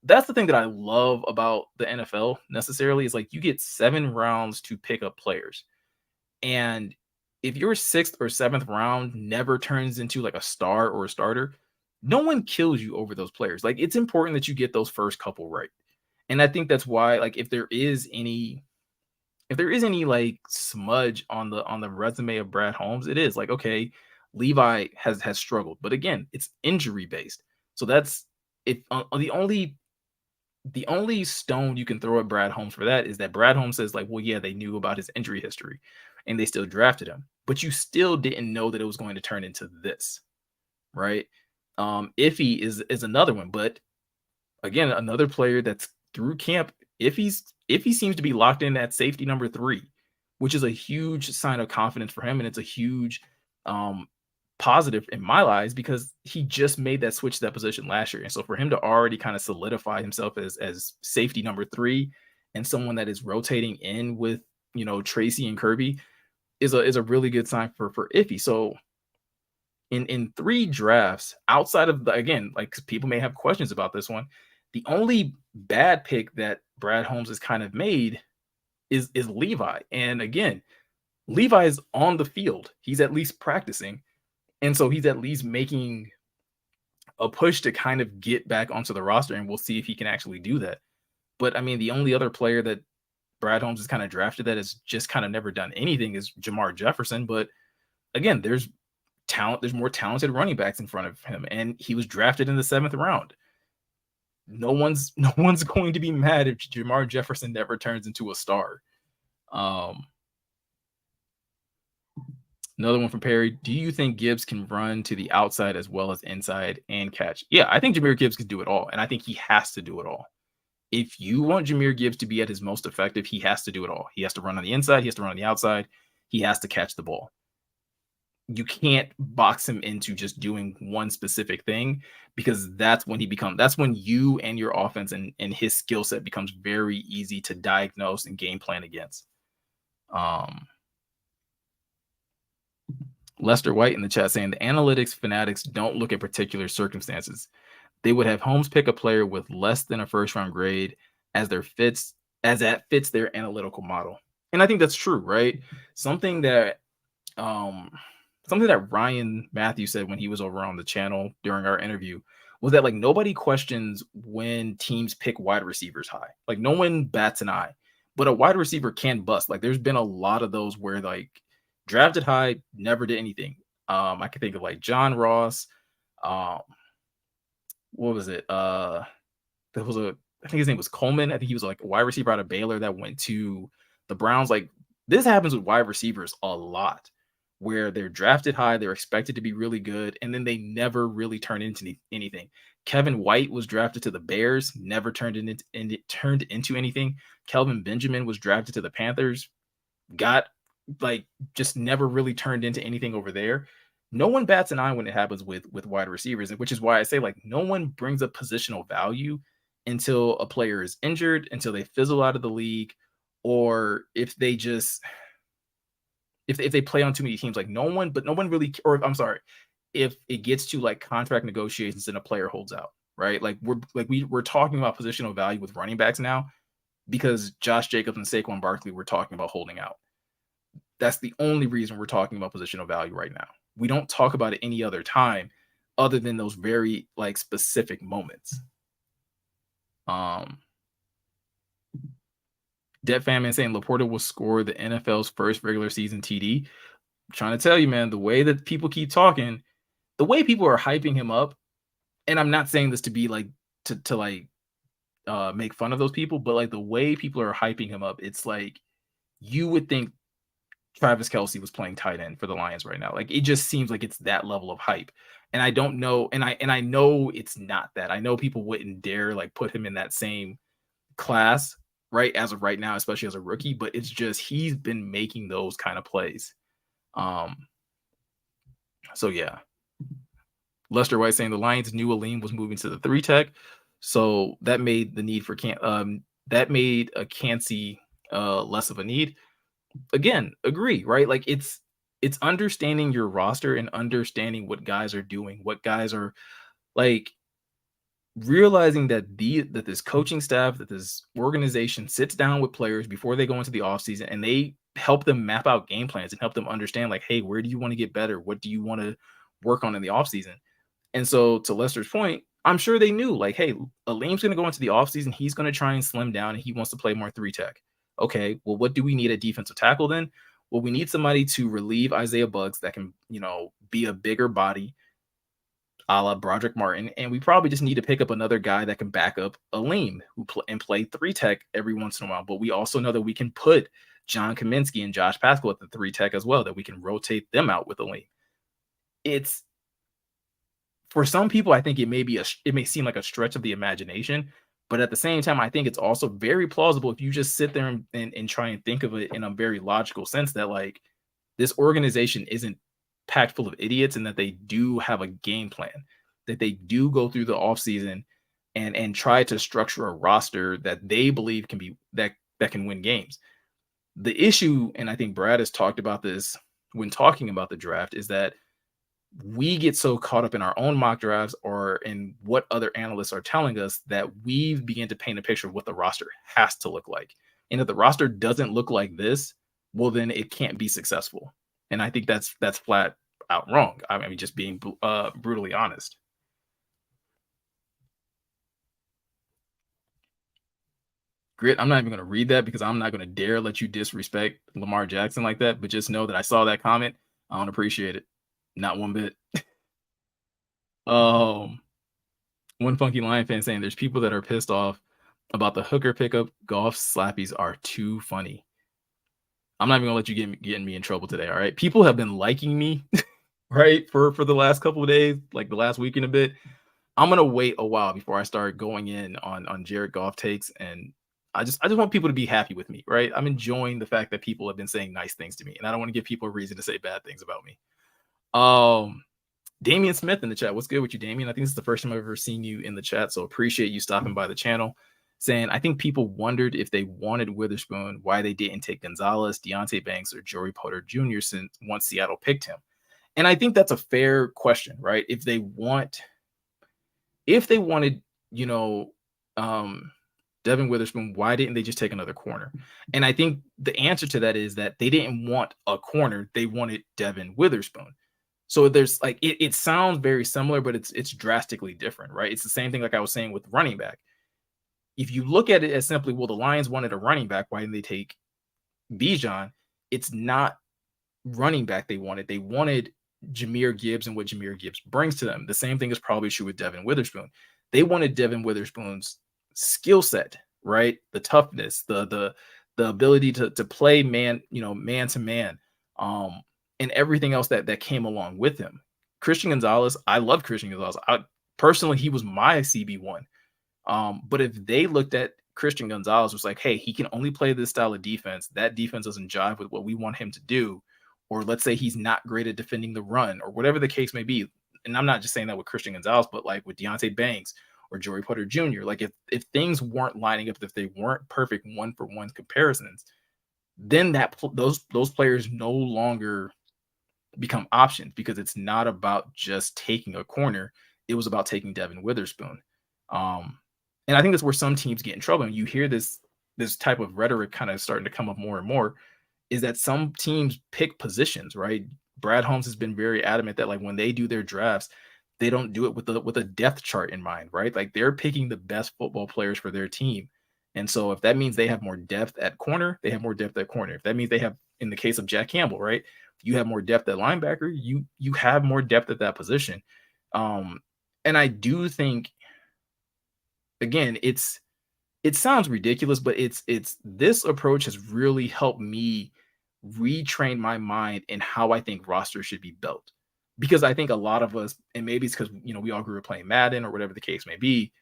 that's the thing that I love about the NFL necessarily is like you get 7 rounds to pick up players. And if your 6th or 7th round never turns into like a star or a starter, no one kills you over those players. Like it's important that you get those first couple right. And I think that's why, like, if there is any like smudge on the resume of Brad Holmes, it is like, okay, Levi has struggled, but again, it's injury based. So that's if the only stone you can throw at Brad Holmes for that is that Brad Holmes says like, well, yeah, they knew about his injury history and they still drafted him, but you still didn't know that it was going to turn into this, right? Iffy is another one, but again, another player that's through camp. Iffy seems to be locked in at safety number 3, which is a huge sign of confidence for him, and it's a huge positive in my eyes because he just made that switch to that position last year. And so for him to already kind of solidify himself as safety number 3 and someone that is rotating in with, Tracy and Kirby is a really good sign for Iffy. So in 3 drafts outside of again, like people may have questions about this one, the only bad pick that Brad Holmes has kind of made is Levi. And again, Levi is on the field. He's at least practicing. And so he's at least making a push to kind of get back onto the roster, and we'll see if he can actually do that. But I mean, the only other player that Brad Holmes has kind of drafted that has just kind of never done anything is Jamar Jefferson. But again, there's talent. There's more talented running backs in front of him, and he was drafted in the 7th round. No one's going to be mad if Jamar Jefferson never turns into a star. Another one from Perry. Do you think Gibbs can run to the outside as well as inside and catch? Yeah, I think Jahmyr Gibbs can do it all, and I think he has to do it all. If you want Jahmyr Gibbs to be at his most effective, he has to do it all. He has to run on the inside. He has to run on the outside. He has to catch the ball. You can't box him into just doing one specific thing because that's when you and your offense and his skill set becomes very easy to diagnose and game plan against. Lester White in the chat saying the analytics fanatics don't look at particular circumstances. They would have Holmes pick a player with less than a first round grade as that fits their analytical model. And I think that's true, right? Something that um something that Ryan Matthews said when he was over on the channel during our interview was that like nobody questions when teams pick wide receivers high. Like no one bats an eye. But a wide receiver can bust. Like there's been a lot of those where like drafted high, never did anything. I can think of like John Ross, um, what was it? There was I think his name was Coleman. I think he was like a wide receiver out of Baylor that went to the Browns. Like this happens with wide receivers a lot, where they're drafted high, they're expected to be really good, and then they never really turn into anything. Kevin White was drafted to the Bears, never turned into anything. Kelvin Benjamin was drafted to the Panthers, got like just never really turned into anything over there. No one bats an eye when it happens with wide receivers, which is why I say like no one brings up positional value until a player is injured, until they fizzle out of the league, or if they just if they play on too many teams. Like no one really, or I'm sorry, if it gets to like contract negotiations and a player holds out, right? Like we're talking about positional value with running backs now because Josh Jacobs and Saquon Barkley were talking about holding out. That's the only reason we're talking about positional value right now. We don't talk about it any other time other than those very like specific moments. Debt Famine saying Laporta will score the NFL's first regular season TD. I'm trying to tell you, man, the way that people keep talking, the way people are hyping him up, and I'm not saying this to be like to like make fun of those people, but like the way people are hyping him up, it's like you would think Travis Kelce was playing tight end for the Lions right now. Like it just seems like it's that level of hype. And I don't know, and I know it's not that. I know people wouldn't dare like put him in that same class, right, as of right now, especially as a rookie, but it's just he's been making those kind of plays. So yeah. Lester White saying the Lions knew Aleem was moving to the 3 tech, so that made the need for that made a Cansey less of a need. Again, agree, right? Like it's understanding your roster and understanding what guys are doing, what guys are like realizing that this coaching staff, that this organization sits down with players before they go into the offseason and they help them map out game plans and help them understand like, hey, where do you want to get better? What do you want to work on in the offseason? And so to Lester's point, I'm sure they knew like, hey, Aleem's going to go into the offseason. He's going to try and slim down and he wants to play more 3 tech. Okay, well, what do we need at defensive tackle then? Well, we need somebody to relieve Isaiah Buggs that can, be a bigger body, a la Broderick Martin, and we probably just need to pick up another guy that can back up Aleem and play 3 tech every once in a while. But we also know that we can put John Kaminsky and Josh Pascal at the 3 tech as well, that we can rotate them out with Aleem. It's for some people, I think it may seem like a stretch of the imagination, but at the same time, I think it's also very plausible if you just sit there and try and think of it in a very logical sense that like this organization isn't packed full of idiots and that they do have a game plan, that they do go through the offseason and try to structure a roster that they believe can be that can win games. The issue, and I think Brad has talked about this when talking about the draft, is that we get so caught up in our own mock drafts or in what other analysts are telling us that we begin to paint a picture of what the roster has to look like. And if the roster doesn't look like this, well, then it can't be successful. And I think that's flat out wrong. I mean, just being brutally honest. Grit, I'm not even going to read that because I'm not going to dare let you disrespect Lamar Jackson like that. But just know that I saw that comment. I don't appreciate it. Not one bit. One funky Lion fan saying there's people that are pissed off about the hooker pickup. Golf slappies are too funny. I'm not even gonna let you get me in trouble today. All right. People have been liking me, right, for the last couple of days, like the last week and a bit. I'm gonna wait a while before I start going in on Jared Goff takes, and I just want people to be happy with me, right? I'm enjoying the fact that people have been saying nice things to me, and I don't want to give people a reason to say bad things about me. Damian Smith in the chat. What's good with you, Damian? I think this is the first time I've ever seen you in the chat, so appreciate you stopping by the channel. Saying, I think people wondered if they wanted Witherspoon, why they didn't take Gonzalez, Deontay Banks, or Joey Porter Jr. once Seattle picked him. And I think that's a fair question, right? If they wanted, you know, um, Devin Witherspoon, why didn't they just take another corner? And I think the answer to that is that they didn't want a corner; they wanted Devin Witherspoon. So there's like it sounds very similar, but it's drastically different, right? It's the same thing like I was saying with running back. If you look at it as simply, well, the Lions wanted a running back, why didn't they take Bijan? It's not running back they wanted. They wanted Jameer Gibbs and what Jameer Gibbs brings to them. The same thing is probably true with Devin Witherspoon. They wanted Devin Witherspoon's skill set, right? The toughness, the ability to play man, man to man, and everything else that came along with him. Christian Gonzalez, I love Christian Gonzalez. Personally, he was my CB1. But if they looked at Christian Gonzalez was like, hey, he can only play this style of defense. That defense doesn't jive with what we want him to do. Or let's say he's not great at defending the run or whatever the case may be. And I'm not just saying that with Christian Gonzalez, but like with Deontay Banks or Joey Porter Jr. Like if things weren't lining up, if they weren't perfect one-for-one comparisons, then those players no longer become options because it's not about just taking a corner. It was about taking Devin Witherspoon. And I think that's where some teams get in trouble. And you hear this type of rhetoric kind of starting to come up more and more, is that some teams pick positions, right? Brad Holmes has been very adamant that like when they do their drafts, they don't do it with a depth chart in mind, right? Like they're picking the best football players for their team. And so if that means they have more depth at corner, they have more depth at corner. If that means they have, in the case of Jack Campbell, right? You have more depth at linebacker, you have more depth at that position. And I do think, again, it sounds ridiculous, but it's this approach has really helped me retrain my mind in how I think rosters should be built. Because I think a lot of us, and maybe it's because we all grew up playing Madden or whatever the case may be,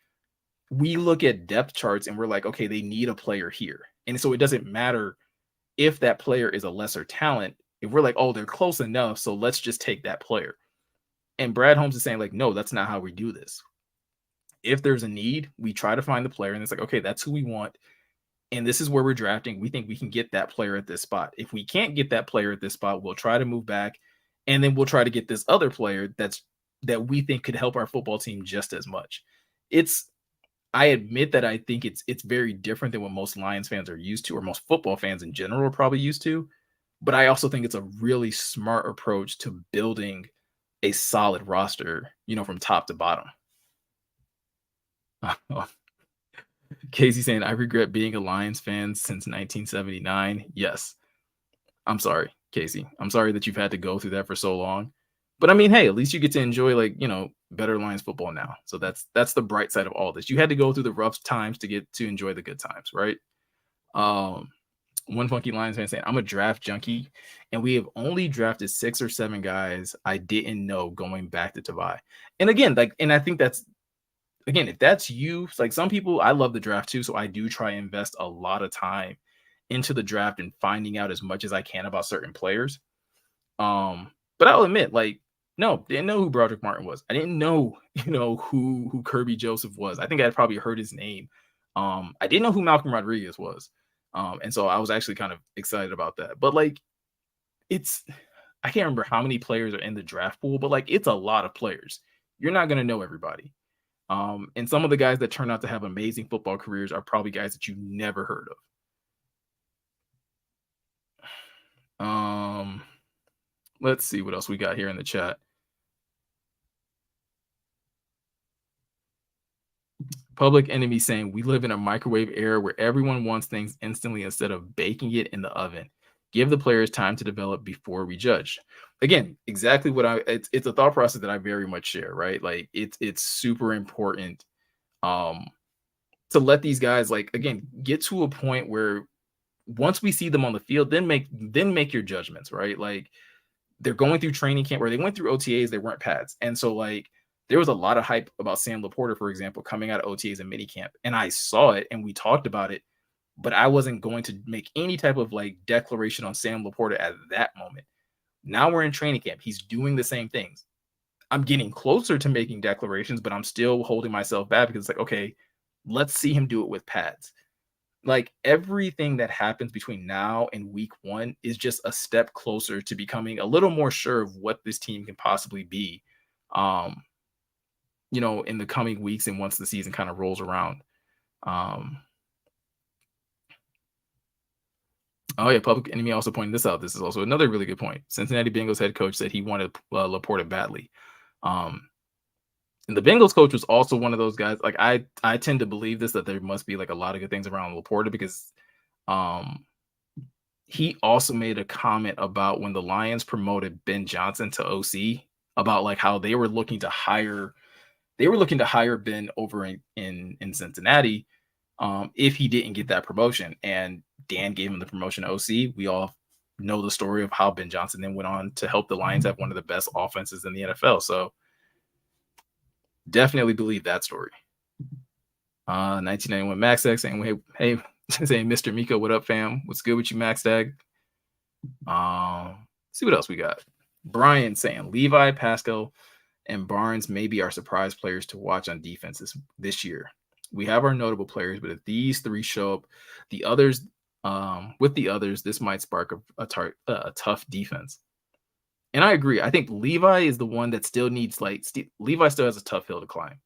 we look at depth charts and we're like, okay, they need a player here. And so it doesn't matter if that player is a lesser talent. If we're like, oh, they're close enough, so let's just take that player. And Brad Holmes is saying, like, no, that's not how we do this. If there's a need, we try to find the player, and it's like, okay, that's who we want. And this is where we're drafting. We think we can get that player at this spot. If we can't get that player at this spot, we'll try to move back. And then we'll try to get this other player that we think could help our football team just as much. I admit that I think it's very different than what most Lions fans are used to, or most football fans in general are probably used to. But I also think it's a really smart approach to building a solid roster, from top to bottom. Casey saying, I regret being a Lions fan since 1979. Yes. I'm sorry, Casey. I'm sorry that you've had to go through that for so long. But I mean, hey, at least you get to enjoy better Lions football now. So that's the bright side of all this. You had to go through the rough times to get to enjoy the good times, right? One funky Lions fan saying, I'm a draft junkie, and we have only drafted 6 or 7 guys I didn't know going back to Tavai. And again, and I think that's, again, if that's you, like some people, I love the draft too. So I do try and invest a lot of time into the draft and finding out as much as I can about certain players. But I'll admit, no, didn't know who Broderick Martin was. I didn't know, who Kirby Joseph was. I think I'd probably heard his name. I didn't know who Malcolm Rodriguez was. And so I was actually kind of excited about that. But I can't remember how many players are in the draft pool, but it's a lot of players. You're not going to know everybody. And some of the guys that turn out to have amazing football careers are probably guys that you never heard of. Let's see what else we got here in the chat. Public Enemy saying, we live in a microwave era where everyone wants things instantly instead of baking it in the oven. Give the players time to develop before we judge. Again, exactly what it's a thought process that I very much share, right? It's super important to let these guys again get to a point where once we see them on the field, then make your judgments, right? They're going through training camp where they went through OTAs, they weren't pads. And so there was a lot of hype about Sam Laporta, for example, coming out of OTAs and minicamp. And I saw it and we talked about it, but I wasn't going to make any type of declaration on Sam Laporta at that moment. Now we're in training camp. He's doing the same things. I'm getting closer to making declarations, but I'm still holding myself back because it's okay, let's see him do it with pads. like everything that happens between now and week 1 is just a step closer to becoming a little more sure of what this team can possibly be, um, in the coming weeks and once the season kind of rolls around. Um, oh yeah, Public Enemy also pointed this out. This is also another really good point. Cincinnati Bengals head coach said he wanted Laporta badly. Um, and the Bengals coach was also one of those guys. Like I tend to believe this, that there must be like a lot of good things around Laporta because um he also made a comment about when the Lions promoted Ben Johnson to OC about like how they were looking to hire Ben over in Cincinnati if he didn't get that promotion. And Dan gave him the promotion to OC. We all know the story of how Ben Johnson then went on to help the Lions have one of the best offenses in the NFL. So definitely believe that story. 1991 Max Tag saying, hey, saying Mr. Miko, what up, fam? What's good with you, Max Tag? See what else we got. Brian saying Levi, Pascal, and Barnes may be our surprise players to watch on defenses this year. We have our notable players, but if these three show up, with the others, this might spark a tough defense. And I agree. I think Levi is the one that still needs Levi still has a tough hill to climb.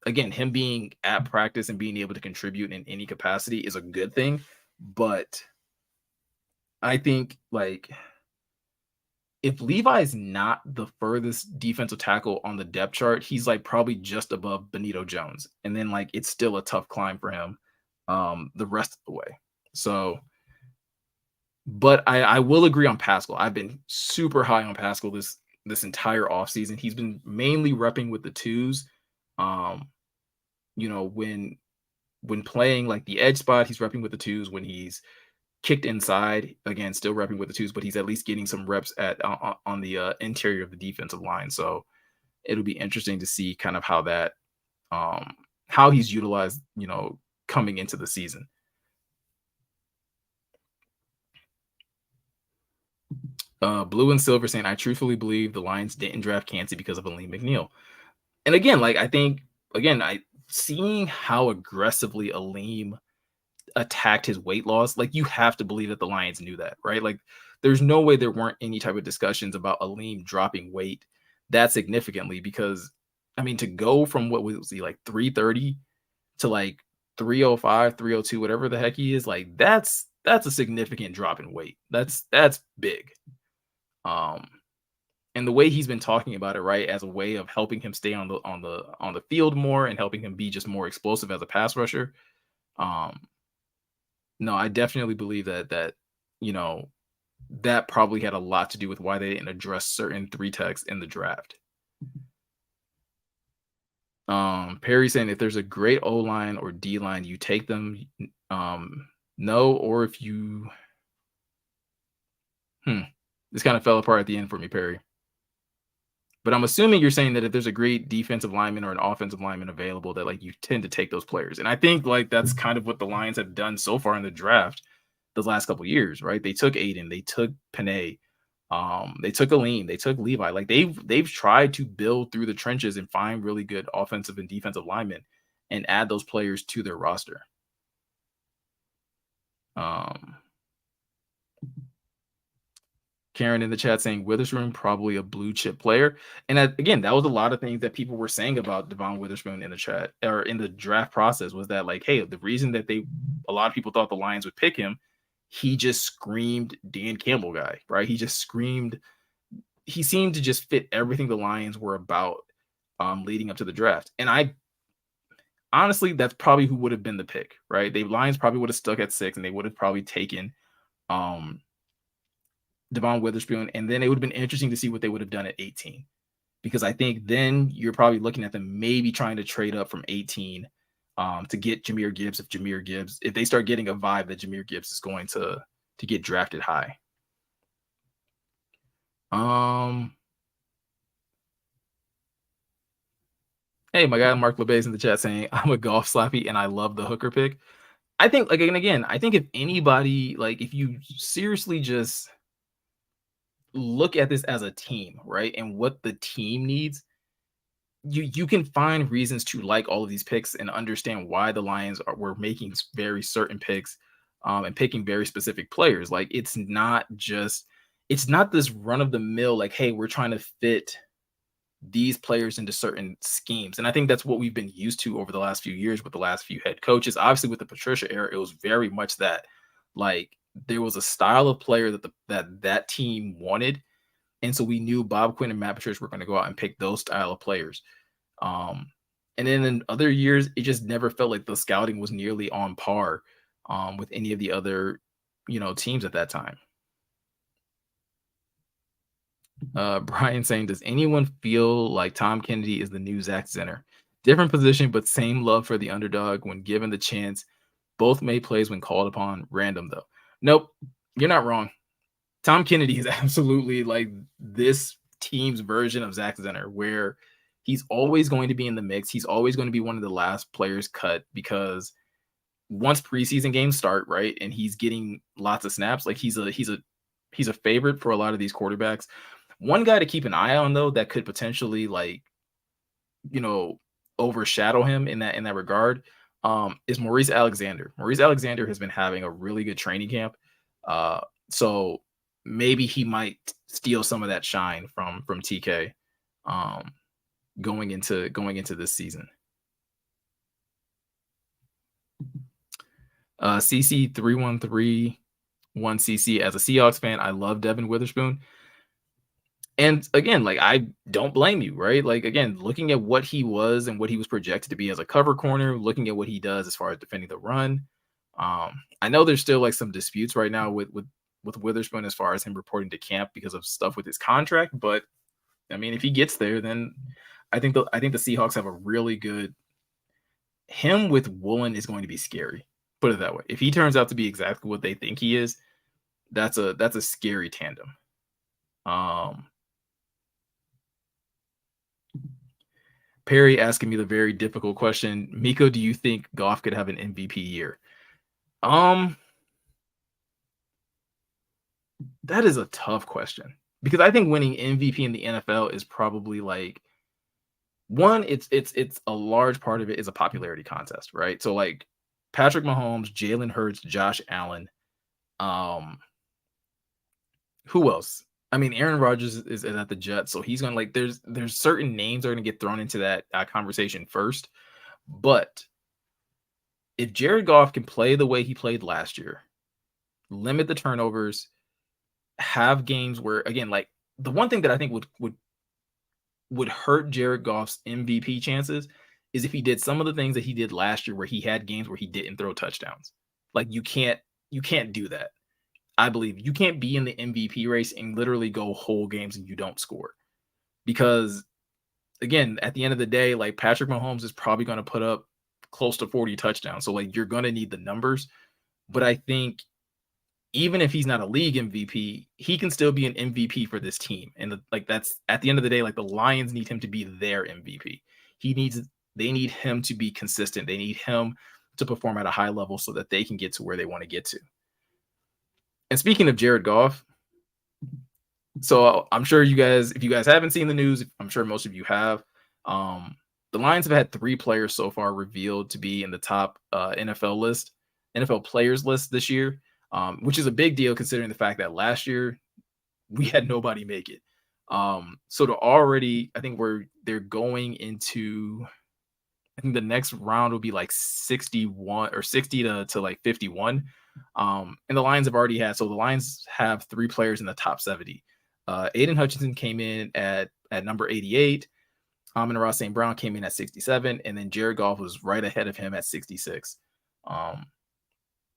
Again, him being at practice and being able to contribute in any capacity is a good thing, but I think like if Levi's not the furthest defensive tackle on the depth chart, he's like probably just above Benito Jones. And then like it's still a tough climb for him the rest of the way. So, but I will agree on Pascal. I've been super high on Pascal this entire offseason. He's been mainly repping with the twos. When playing like the edge spot, he's repping with the twos. When he's kicked inside, again, still repping with the twos, but he's at least getting some reps on the interior of the defensive line. So it'll be interesting to see kind of how he's utilized, coming into the season. Blue and Silver saying, I truthfully believe the Lions didn't draft Cansey because of Aleem McNeil. And again, like I think, seeing how aggressively Aleem attacked his weight loss, like you have to believe that the Lions knew that, right? Like there's no way there weren't any type of discussions about Aleem dropping weight that significantly, because to go from what was he like 330 to like 305, 302, whatever the heck he is, like that's a significant drop in weight. That's big. And the way he's been talking about it, right, as a way of helping him stay on the field more and helping him be just more explosive as a pass rusher. No, I definitely believe that that probably had a lot to do with why they didn't address certain 3 techs in the draft. Perry saying if there's a great O-line or D-line, you take them. No, or if you this kind of fell apart at the end for me, Perry. But I'm assuming you're saying that if there's a great defensive lineman or an offensive lineman available, that like you tend to take those players. And I think like that's kind of what the Lions have done so far in the draft the last couple of years, right? They took Aiden, they took Panay, they took Aleem, they took Levi. Like they've tried to build through the trenches and find really good offensive and defensive linemen and add those players to their roster. Karen in the chat saying Witherspoon probably a blue chip player, and again, that was a lot of things that people were saying about Devon Witherspoon in the chat or in the draft process, was that like, hey, the reason that a lot of people thought the Lions would pick him, he just screamed Dan Campbell guy, right? He seemed to just fit everything the Lions were about leading up to the draft, and I honestly, that's probably who would have been the pick, right? The Lions probably would have stuck at 6, and they would have probably taken Devon Witherspoon, and then it would have been interesting to see what they would have done at 18, because I think then you're probably looking at them maybe trying to trade up from 18 to get Jahmyr Gibbs. If they start getting a vibe that Jahmyr Gibbs is going to get drafted high. Hey, my guy Mark LeBay's in the chat saying I'm a golf slappy and I love the hooker pick. I think I think if anybody, like if you seriously just look at this as a team, right, and what the team needs, you can find reasons to like all of these picks and understand why the Lions were making very certain picks, and picking very specific players. Like it's not this run of the mill like, hey, we're trying to fit these players into certain schemes. And I think that's what we've been used to over the last few years with the last few head coaches. Obviously, with the Patricia era, it was very much that. Like there was a style of player that team wanted, and so we knew Bob Quinn and Matt Patricia were going to go out and pick those style of players. Um, and then in other years, it just never felt like the scouting was nearly on par with any of the other, teams at that time. Brian saying, does anyone feel like Tom Kennedy is the new Zach Zenner? Different position, but same love for the underdog when given the chance. Both made plays when called upon. Random though. Nope, you're not wrong. Tom Kennedy is absolutely like this team's version of Zach Zenner, where he's always going to be in the mix. He's always going to be one of the last players cut because once preseason games start, right, and he's getting lots of snaps, like he's a favorite for a lot of these quarterbacks. One guy to keep an eye on though that could potentially like, you know, overshadow him in that regard is Maurice Alexander. Maurice Alexander has been having a really good training camp. So maybe he might steal some of that shine from TK going into this season. CC3131 CC, as a Seahawks fan, I love Devin Witherspoon. And again, like I don't blame you, right? Like again, looking at what he was and what he was projected to be as a cover corner, looking at what he does as far as defending the run. I know there's still like some disputes right now with Witherspoon as far as him reporting to camp because of stuff with his contract, but I mean, if he gets there, then I think the Seahawks have a really good. Him with Woolen is going to be scary. Put it that way. If he turns out to be exactly what they think he is, that's a scary tandem. Perry asking me the very difficult question. Miko, do you think Goff could have an MVP year? That is a tough question because I think winning MVP in the NFL is probably like one, it's a large part of it is a popularity contest, right? So like Patrick Mahomes, Jalen Hurts, Josh Allen, um, who else? I mean, Aaron Rodgers is at the Jets, so he's gonna like there's certain names that are gonna get thrown into that conversation first. But if Jared Goff can play the way he played last year, limit the turnovers, have games where again, like the one thing that I think would hurt Jared Goff's MVP chances is if he did some of the things that he did last year where he had games where he didn't throw touchdowns. Like you can't do that. I believe you can't be in the MVP race and literally go whole games and you don't score. Because again, at the end of the day, like Patrick Mahomes is probably going to put up close to 40 touchdowns. So like you're going to need the numbers. But I think even if he's not a league MVP, he can still be an MVP for this team. And like that's at the end of the day, like the Lions need him to be their MVP. They need him to be consistent. They need him to perform at a high level so that they can get to where they want to get to. And speaking of Jared Goff, so I'm sure you guys, if you guys haven't seen the news, I'm sure most of you have. The Lions have had 3 players so far revealed to be in the top NFL players list this year, which is a big deal considering the fact that last year we had nobody make it. So to already, I think they're going into, I think the next round will be like 61 or 60 to like 51. And the Lions have 3 players in the top 70. Aiden Hutchinson came in at number 88. And Ross St. Brown came in at 67, and then Jared Goff was right ahead of him at 66.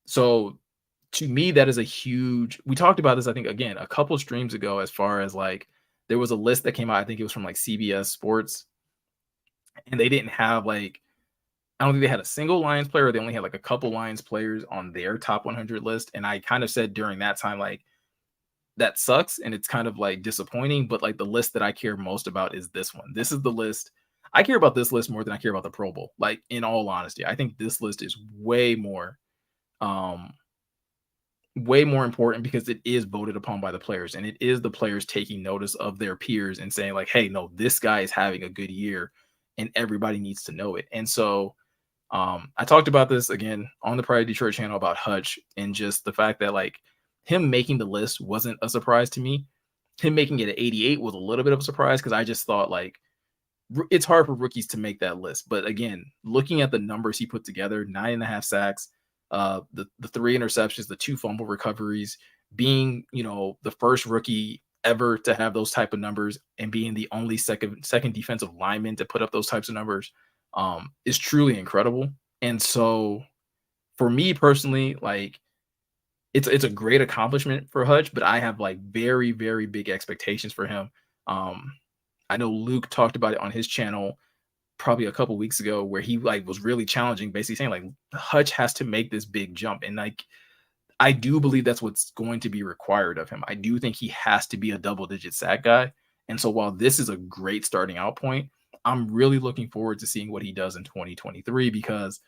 So to me, that is a huge. We talked about this, I think, again, a couple streams ago, as far as like there was a list that came out. I think it was from like CBS Sports, and they didn't have like, I don't think they had a single Lions player. They only had like a couple Lions players on their top 100 list. And I kind of said during that time, like, that sucks and it's kind of like disappointing, but like the list that I care most about is this one. This is the list. I care about this list more than I care about the Pro Bowl. Like in all honesty, I think this list is way more important because it is voted upon by the players and it is the players taking notice of their peers and saying like, hey, no, this guy is having a good year and everybody needs to know it. And so I talked about this again on the Pride Detroit channel about Hutch and just the fact that like him making the list wasn't a surprise to me. Him making it at 88 was a little bit of a surprise because I just thought like it's hard for rookies to make that list. But again, looking at the numbers he put together, 9.5 sacks, the 3 interceptions, the 2 fumble recoveries, being, the first rookie ever to have those type of numbers and being the only second defensive lineman to put up those types of numbers is truly incredible. And so for me personally, like it's a great accomplishment for Hutch, but I have like very, very big expectations for him. I know Luke talked about it on his channel probably a couple weeks ago where he like was really challenging, basically saying like Hutch has to make this big jump. And like I do believe that's what's going to be required of him. I do think he has to be a double-digit sack guy. And so while this is a great starting out point, I'm really looking forward to seeing what he does in 2023 because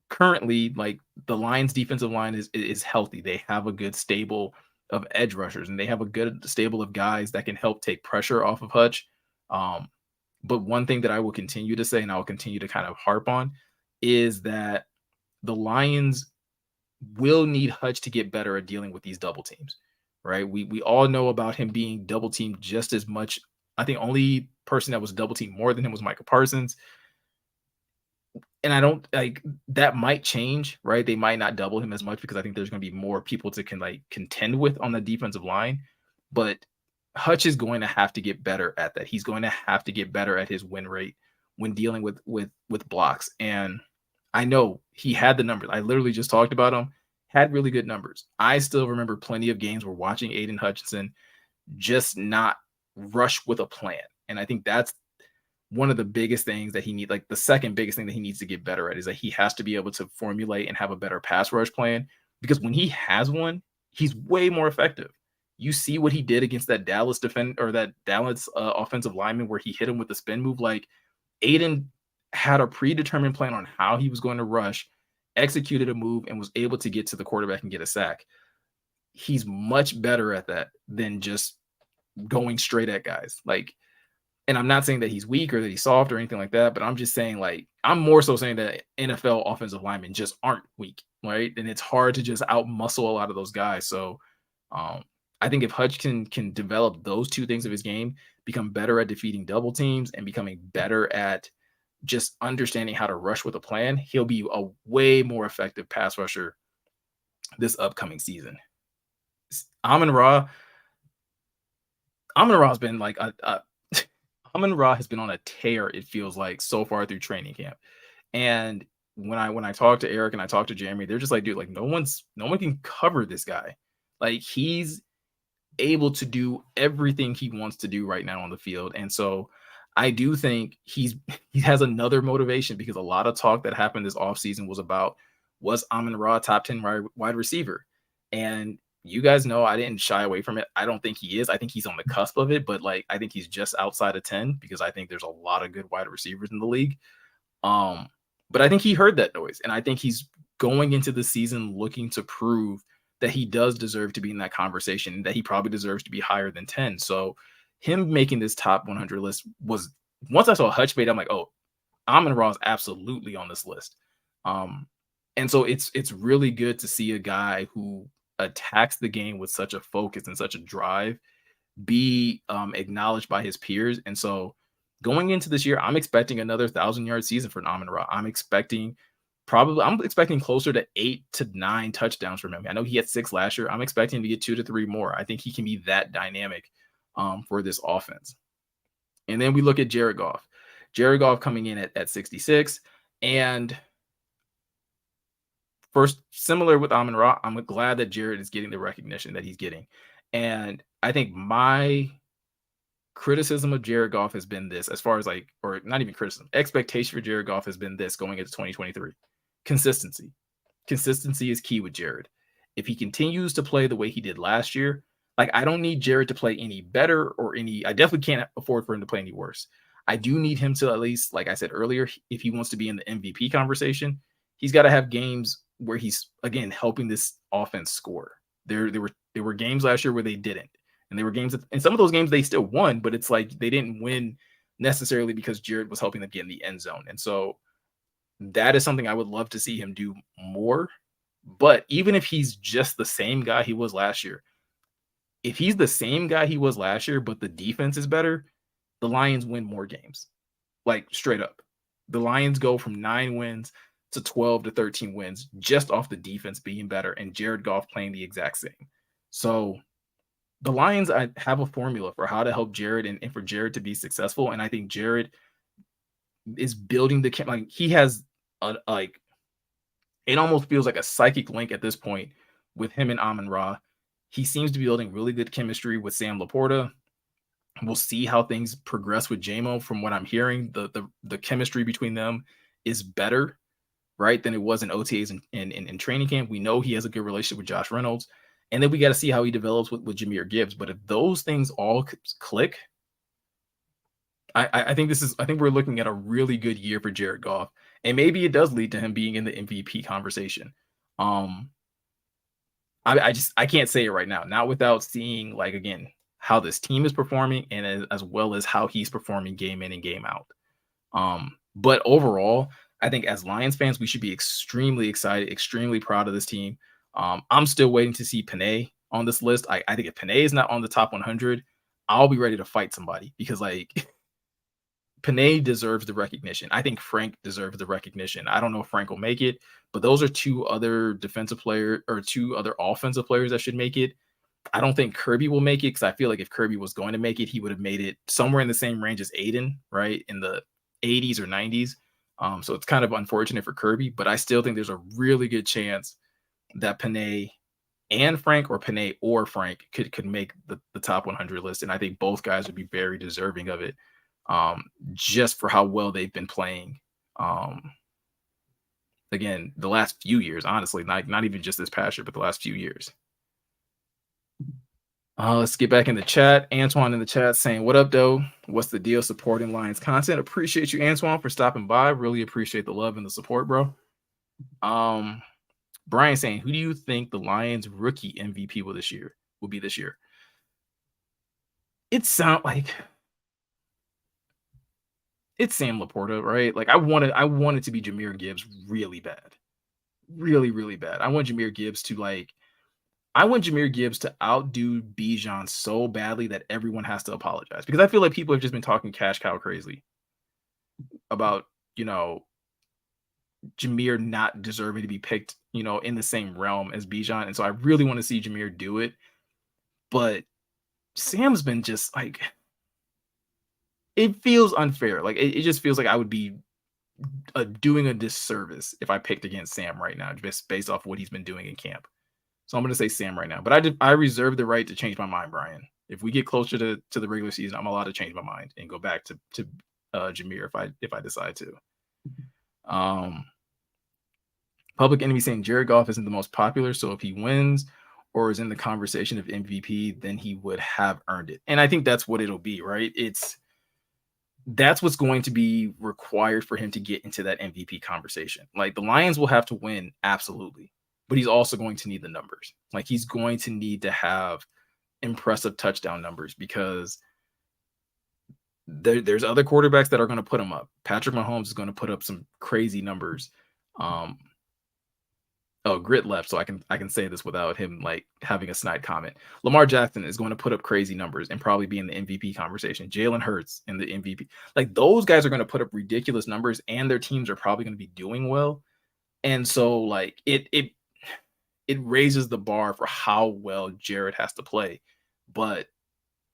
currently, like the Lions defensive line is healthy. They have a good stable of edge rushers and they have a good stable of guys that can help take pressure off of Hutch. But one thing that I will continue to say, and I will continue to kind of harp on, is that the Lions will need Hutch to get better at dealing with these double teams, right? We all know about him being double teamed just as much. I think only person that was double teamed more than him was Micah Parsons. And I don't like that might change, right? They might not double him as much because I think there's going to be more people to contend with on the defensive line. But Hutch is going to have to get better at that. He's going to have to get better at his win rate when dealing with blocks. And I know he had the numbers. I literally just talked about him, had really good numbers. I still remember plenty of games where watching Aiden Hutchinson just not rush with a plan. And I think that's one of the biggest things that he needs, like the second biggest thing that he needs to get better at is that he has to be able to formulate and have a better pass rush plan because when he has one, he's way more effective. You see what he did against that Dallas offensive lineman where he hit him with the spin move. Like Aiden had a predetermined plan on how he was going to rush, executed a move, and was able to get to the quarterback and get a sack. He's much better at that than just going straight at guys. Like, and I'm not saying that he's weak or that he's soft or anything like that, but I'm just saying like, I'm more so saying that NFL offensive linemen just aren't weak, right? And it's hard to just out muscle a lot of those guys. So I think if Hutch can develop those two things of his game, become better at defeating double teams and becoming better at just understanding how to rush with a plan, he'll be a way more effective pass rusher this upcoming season. Amon-Ra has been like Amon-Ra has been on a tear, it feels like, so far through training camp. And when I talk to Eric and I talk to Jeremy, they're just like, dude, like no one can cover this guy. Like he's able to do everything he wants to do right now on the field. And so I do think he has another motivation because a lot of talk that happened this offseason was Amon-Ra top 10 wide receiver. And you guys know I didn't shy away from it. I don't think he is. I think he's on the cusp of it, but like I think he's just outside of 10 because I think there's a lot of good wide receivers in the league. But I think he heard that noise, and I think he's going into the season looking to prove that he does deserve to be in that conversation, and that he probably deserves to be higher than 10. So him making this top 100 list was, once I saw Hutch made, I'm like, oh, Amon-Ra is absolutely on this list. And so it's really good to see a guy who attacks the game with such a focus and such a drive be acknowledged by his peers. And so going into this year, I'm expecting another 1,000-yard season for Amon-Ra. I'm expecting closer to 8 to 9 touchdowns from him. I know he had 6 last year. I'm expecting him to get 2 to 3 more. I think he can be that dynamic for this offense. And then we look at Jared Goff. Jared Goff coming in at 66. And first, similar with Amon-Ra, I'm glad that Jared is getting the recognition that he's getting. And I think my criticism of Jared Goff has been this, as far as like, or not even criticism, expectation for Jared Goff has been this going into 2023. Consistency. Consistency is key with Jared. If he continues to play the way he did last year, like I don't need Jared to play any better I definitely can't afford for him to play any worse. I do need him to at least, like I said earlier, if he wants to be in the MVP conversation, he's got to have games where he's, again, helping this offense score. There were games last year where they didn't. And there were games, and some of those games they still won, but it's like they didn't win necessarily because Jared was helping them get in the end zone. And so that is something I would love to see him do more. But even if he's just the same guy he was last year, if he's the same guy he was last year, but the defense is better, the Lions win more games. Like straight up. The Lions go from 9 wins to 12 to 13 wins just off the defense being better and Jared Goff playing the exact same. So the Lions, I have a formula for how to help Jared and for Jared to be successful. And I think Jared is building like he has a like it almost feels like a psychic link at this point with him and Amon Ra. He seems to be building really good chemistry with Sam Laporta. We'll see how things progress with JMO. From what I'm hearing, the chemistry between them is better, right, than it was in OTAs and in training camp. We know he has a good relationship with Josh Reynolds. And then we got to see how he develops with Jahmyr Gibbs. But if those things all click, I think we're looking at a really good year for Jared Goff. And maybe it does lead to him being in the MVP conversation. I can't say it right now, not without seeing, like, again, how this team is performing and as well as how he's performing game in and game out. But overall, I think as Lions fans, we should be extremely excited, extremely proud of this team. I'm still waiting to see Panay on this list. I think if Panay is not on the top 100, I'll be ready to fight somebody because, like, Panay deserves the recognition. I think Frank deserves the recognition. I don't know if Frank will make it, but those are two other defensive players or two other offensive players that should make it. I don't think Kirby will make it because I feel like if Kirby was going to make it, he would have made it somewhere in the same range as Aiden, right, in the 80s or 90s. So it's kind of unfortunate for Kirby, but I still think there's a really good chance that Panay and Frank or Panay or Frank could make the top 100 list. And I think both guys would be very deserving of it, just for how well they've been playing. Again, the last few years, honestly, not even just this past year, but the last few years. Let's get back in the chat. Antoine in the chat saying, "What up, though? What's the deal supporting Lions content?" Appreciate you, Antoine, for stopping by. Really appreciate the love and the support, bro. Brian saying, "Who do you think the Lions rookie MVP will be this year?" It sounds like it's Sam Laporta, right? Like I wanted to be Jahmyr Gibbs really bad. Really, really bad. I want Jahmyr Gibbs to outdo Bijan so badly that everyone has to apologize. Because I feel like people have just been talking cash cow crazy about, Jahmyr not deserving to be picked, in the same realm as Bijan. And so I really want to see Jahmyr do it. But Sam's been just like, it feels unfair. Like it just feels like I would be doing a disservice if I picked against Sam right now, just based off what he's been doing in camp. So I'm going to say Sam right now. But I reserve the right to change my mind, Brian. If we get closer to the regular season, I'm allowed to change my mind and go back to Jahmyr if I decide to. Public Enemy saying Jared Goff isn't the most popular, so if he wins or is in the conversation of MVP, then he would have earned it. And I think that's what it'll be, right? That's what's going to be required for him to get into that MVP conversation. Like the Lions will have to win, absolutely, but he's also going to need the numbers. Like he's going to need to have impressive touchdown numbers because there's other quarterbacks that are going to put him up. Patrick Mahomes is going to put up some crazy numbers. Grit left, so I can say this without him like having a snide comment. Lamar Jackson is going to put up crazy numbers and probably be in the MVP conversation. Jalen Hurts in the MVP. Like those guys are going to put up ridiculous numbers and their teams are probably going to be doing well. And so like it raises the bar for how well Jared has to play. But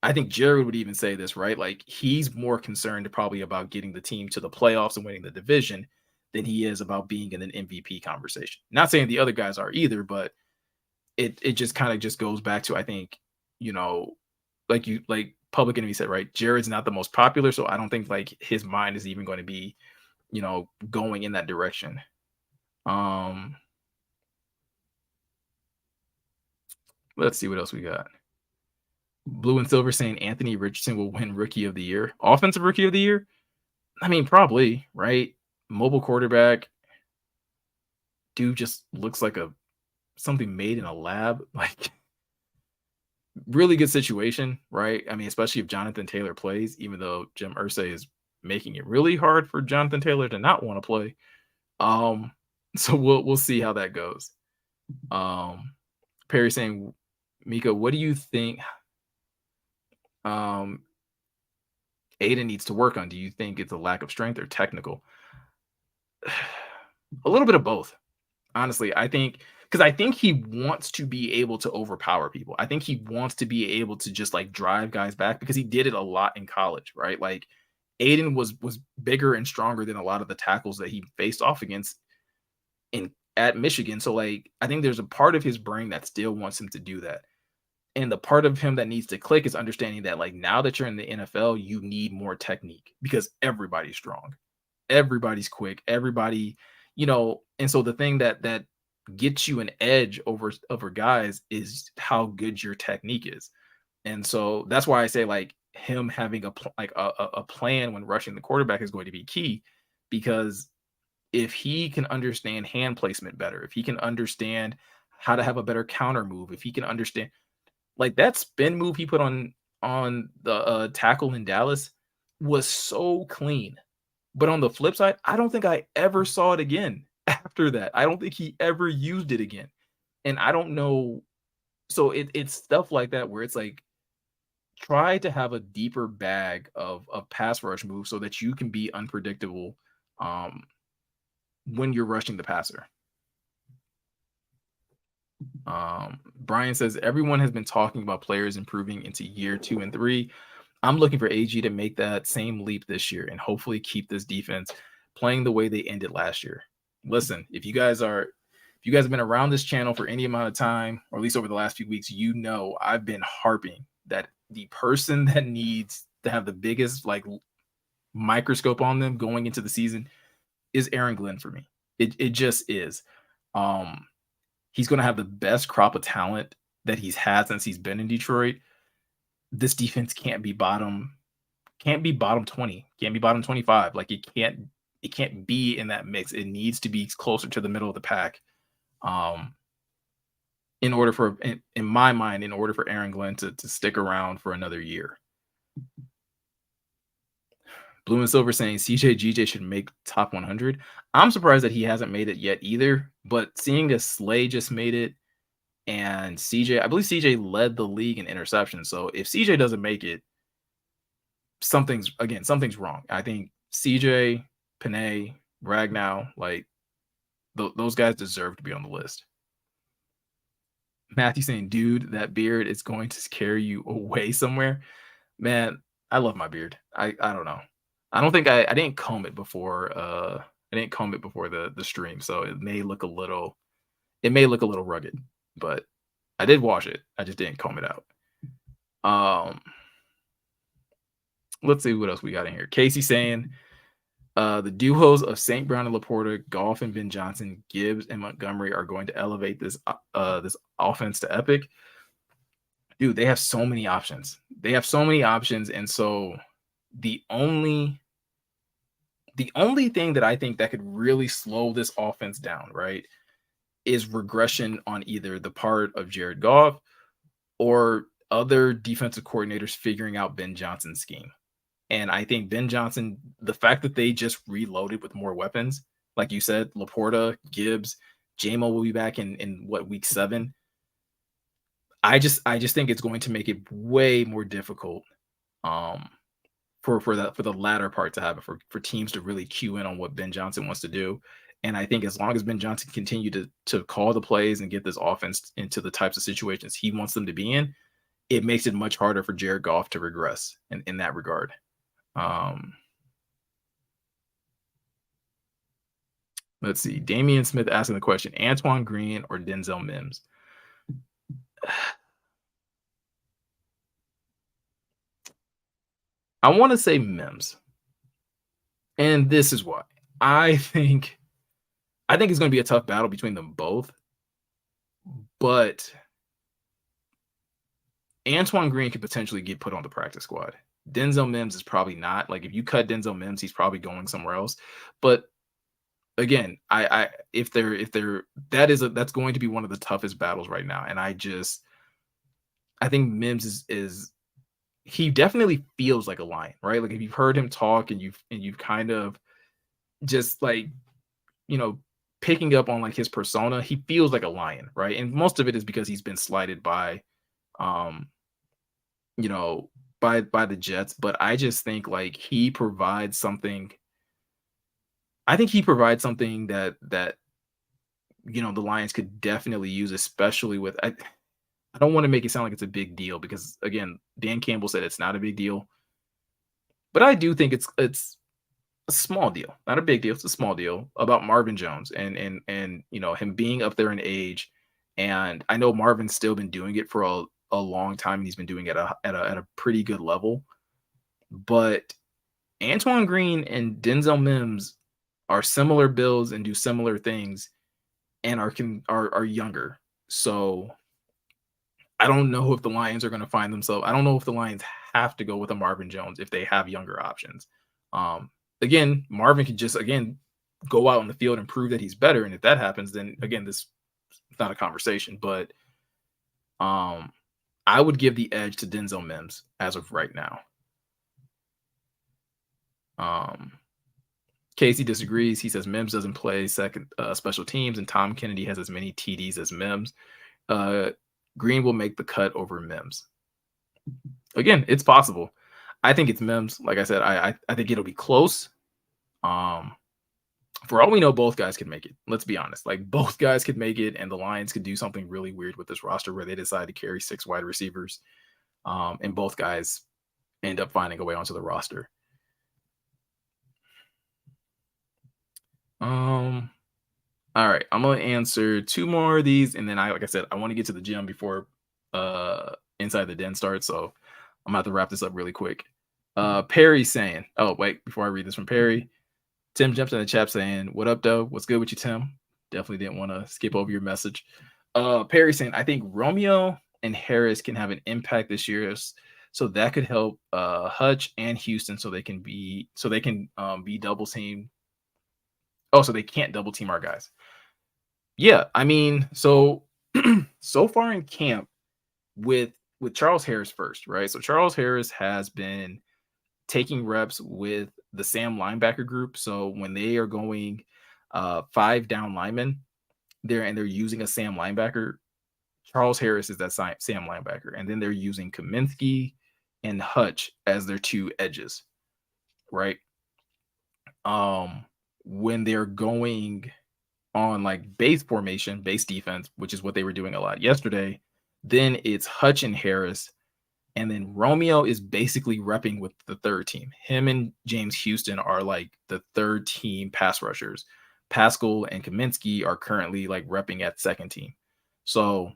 I think Jared would even say this, right? Like he's more concerned probably about getting the team to the playoffs and winning the division than he is about being in an MVP conversation. Not saying the other guys are either, but it just kind of just goes back to, I think, like Public Enemy said, right? Jared's not the most popular, so I don't think like his mind is even going to be, going in that direction. Let's see what else we got. Blue and Silver saying Anthony Richardson will win Rookie of the Year. Offensive Rookie of the Year? I mean, probably, right? Mobile quarterback. Dude just looks like something made in a lab. Like, really good situation, right? I mean, especially if Jonathan Taylor plays, even though Jim Irsay is making it really hard for Jonathan Taylor to not want to play. Um, so we'll see how that goes. Perry saying, Mika, what do you think um Aiden needs to work on? Do you think it's a lack of strength or technical? A little bit of both. Honestly, I think because I think he wants to be able to overpower people. I think he wants to be able to just like drive guys back because he did it a lot in college, right? Like Aiden was bigger and stronger than a lot of the tackles that he faced off against in at Michigan. So like I think there's a part of his brain that still wants him to do that. And the part of him that needs to click is understanding that like now that you're in the NFL, you need more technique because everybody's strong. Everybody's quick. Everybody, and so the thing that gets you an edge over guys is how good your technique is. And so that's why I say like him having a plan when rushing the quarterback is going to be key because if he can understand hand placement better, if he can understand how to have a better counter move, if he can understand like that spin move he put on the tackle in Dallas was so clean. But on the flip side, I don't think I ever saw it again after that. I don't think he ever used it again. And I don't know. So it's stuff like that where it's like try to have a deeper bag of pass rush moves so that you can be unpredictable um, when you're rushing the passer. Brian says everyone has been talking about players improving into year 2 and 3. I'm looking for AG to make that same leap this year and hopefully keep this defense playing the way they ended last year. Listen, if you guys have been around this channel for any amount of time, or at least over the last few weeks, I've been harping that the person that needs to have the biggest like microscope on them going into the season is Aaron Glenn for me. It just is. He's going to have the best crop of talent that he's had since he's been in Detroit. This defense can't be bottom 20, can't be bottom 25. Like it can't be in that mix. It needs to be closer to the middle of the pack. In order for, in my mind, in order for Aaron Glenn to stick around for another year. Blue and Silver saying CJ GJ should make top 100. I'm surprised that he hasn't made it yet either, but seeing as Slay just made it and CJ, I believe CJ led the league in interceptions. So if CJ doesn't make it, something's wrong. I think CJ, Panay, Ragnow, like those guys deserve to be on the list. Matthew saying, dude, that beard is going to carry you away somewhere. Man, I love my beard. I don't know. I don't think I didn't comb it before the stream, so it may look a little rugged, but I did wash it. I just didn't comb it out. Let's see what else we got in here. Casey saying the duos of St. Brown and Laporta, Goff and Ben Johnson, Gibbs and Montgomery are going to elevate this offense to epic. Dude, they have so many options. And so the only thing that I think that could really slow this offense down, right, is regression on either the part of Jared Goff or other defensive coordinators figuring out Ben Johnson's scheme. And I think Ben Johnson, the fact that they just reloaded with more weapons, like you said, Laporta, Gibbs, J-Mo will be back in week 7. I just think it's going to make it way more difficult for the latter part to have it for teams to really cue in on what Ben Johnson wants to do. And I think as long as Ben Johnson continue to call the plays and get this offense into the types of situations he wants them to be in, it makes it much harder for Jared Goff to regress in that regard. Let's see. Damian Smith asking the question, Antoine Green or Denzel Mims? I want to say Mims. And this is why. I think it's going to be a tough battle between them both. But Antoine Green could potentially get put on the practice squad. Denzel Mims is probably not. Like if you cut Denzel Mims, he's probably going somewhere else. But again, that's going to be one of the toughest battles right now. And I think Mims he definitely feels like a lion, right? Like if you've heard him talk and you've kind of just like, you know, picking up on like his persona, he feels like a lion, right? And most of it is because he's been slighted by um, you know, by the Jets, but I just think like he provides something. I think he provides something that the Lions could definitely use, especially with I don't want to make it sound like it's a big deal because again, Dan Campbell said it's not a big deal, but I do think it's a small deal, not a big deal. It's a small deal about Marvin Jones and him being up there in age. And I know Marvin's still been doing it for a long time, and he's been doing it at a pretty good level. But Antoine Green and Denzel Mims are similar builds and do similar things, and are younger. So I don't know if the Lions are going to find themselves. I don't know if the Lions have to go with a Marvin Jones if they have younger options. Again, Marvin could just go out on the field and prove that he's better, and if that happens, then again, this is not a conversation. But I would give the edge to Denzel Mims as of right now. Casey disagrees. He says Mims doesn't play second special teams, and Tom Kennedy has as many TDs as Mims. Green will make the cut over Mims. Again, it's possible. I think it's Mims. Like I said, I think it'll be close. For all we know, both guys could make it. Let's be honest. Like both guys could make it, and the Lions could do something really weird with this roster where they decide to carry 6 wide receivers, and both guys end up finding a way onto the roster. All right, I'm gonna answer 2 more of these, and then like I said, I want to get to the gym before Inside the Den starts, so I'm gonna have to wrap this up really quick. Perry saying, oh wait, before I read this from Perry, Tim jumps in the chat saying, "What up, though? What's good with you, Tim?" Definitely didn't want to skip over your message. Perry saying, "I think Romeo and Harris can have an impact this year, so that could help Hutch and Houston, so they can be double teamed. Oh, so they can't double team our guys." Yeah, I mean, so so far in camp with Charles Harris first, right? So Charles Harris has been taking reps with the Sam linebacker group. So when they are going 5 down linemen, they're using a Sam linebacker. Charles Harris is that Sam linebacker, and then they're using Kaminsky and Hutch as their 2 edges, right? When they're going on like base formation, base defense, which is what they were doing a lot yesterday, then it's Hutch and Harris. And then Romeo is basically repping with the 3rd team. Him and James Houston are like the 3rd team pass rushers. Pascal and Kaminsky are currently like repping at 2nd team. So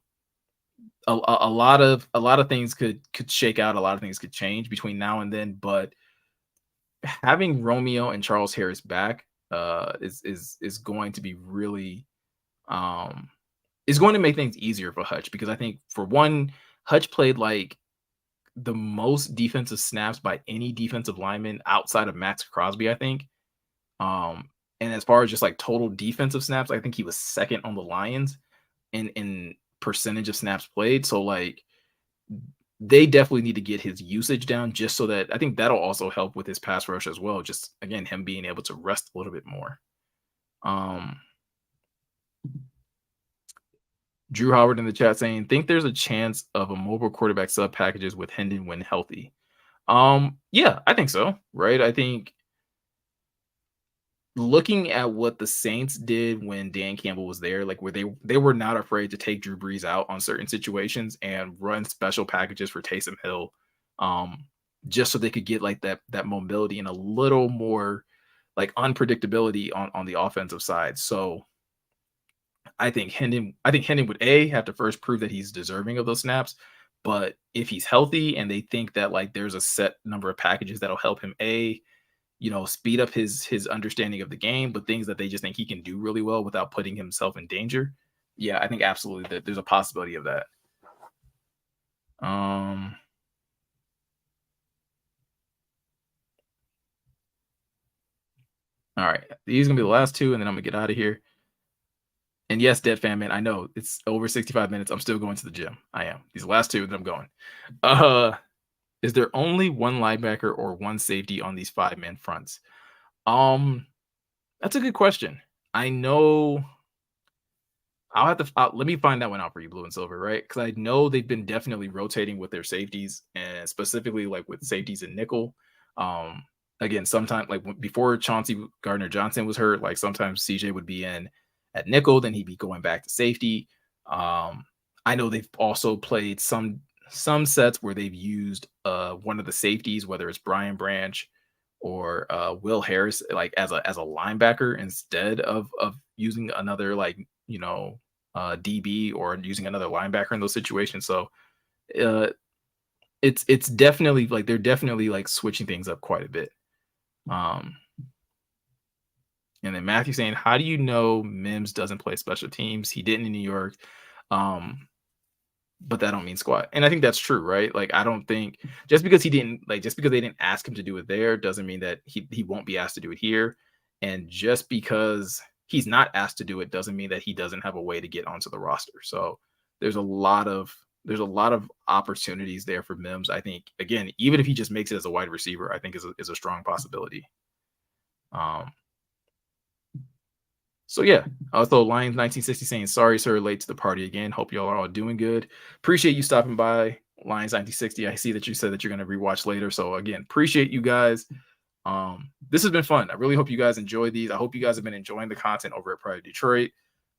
a lot of things could shake out. A lot of things could change between now and then. But having Romeo and Charles Harris back is going to be really is going to make things easier for Hutch, because I think for one, Hutch played like the most defensive snaps by any defensive lineman outside of Max Crosby, I think. And as far as just like total defensive snaps, I think he was 2nd on the Lions in percentage of snaps played. So like they definitely need to get his usage down, just so that I think that'll also help with his pass rush as well. Just again, him being able to rest a little bit more. Drew Howard in the chat saying, "Think there's a chance of a mobile quarterback sub packages with Hendon when healthy?" Yeah, I think so. Right. I think looking at what the Saints did when Dan Campbell was there, like where they were not afraid to take Drew Brees out on certain situations and run special packages for Taysom Hill, just so they could get like that mobility and a little more like unpredictability on the offensive side. So I think Hendon would have to first prove that he's deserving of those snaps. But if he's healthy and they think that like there's a set number of packages that'll help him speed up his understanding of the game, but things that they just think he can do really well without putting himself in danger. Yeah, I think absolutely that there's a possibility of that. All right, these are gonna be the last 2, and then I'm gonna get out of here. And yes, Dead Fan Man, I know it's over 65 minutes. I'm still going to the gym. I am. These last 2, then I'm going. Is there only one linebacker or one safety on these 5-man fronts? Um, that's a good question. I know I'll have to let me find that one out for you, Blue and Silver, right? Because I know they've been definitely rotating with their safeties, and specifically like with safeties and nickel. Um, Again, sometimes like before Chauncey Gardner Johnson was hurt, like sometimes CJ would be in at nickel, then he'd be going back to safety. Um, I know they've also played some sets where they've used one of the safeties, whether it's Brian Branch or Will Harris, like as a linebacker instead of using another like DB or using another linebacker in those situations. So uh, it's definitely like they're definitely like switching things up quite a bit. Um, and then Matthew saying, "How do you know Mims doesn't play special teams? He didn't in New York, but that don't mean squat." And I think that's true, right? Like I don't think just because they didn't ask him to do it there doesn't mean that he won't be asked to do it here. And just because he's not asked to do it doesn't mean that he doesn't have a way to get onto the roster. So there's a lot of opportunities there for Mims. I think again, even if he just makes it as a wide receiver, I think is a strong possibility. Um, so yeah, also Lions 1960 saying sorry, sir, late to the party again. Hope y'all are all doing good. Appreciate you stopping by, Lions 1960. I see that you said that you're gonna rewatch later. So again, appreciate you guys. This has been fun. I really hope you guys enjoy these. I hope you guys have been enjoying the content over at Pride of Detroit.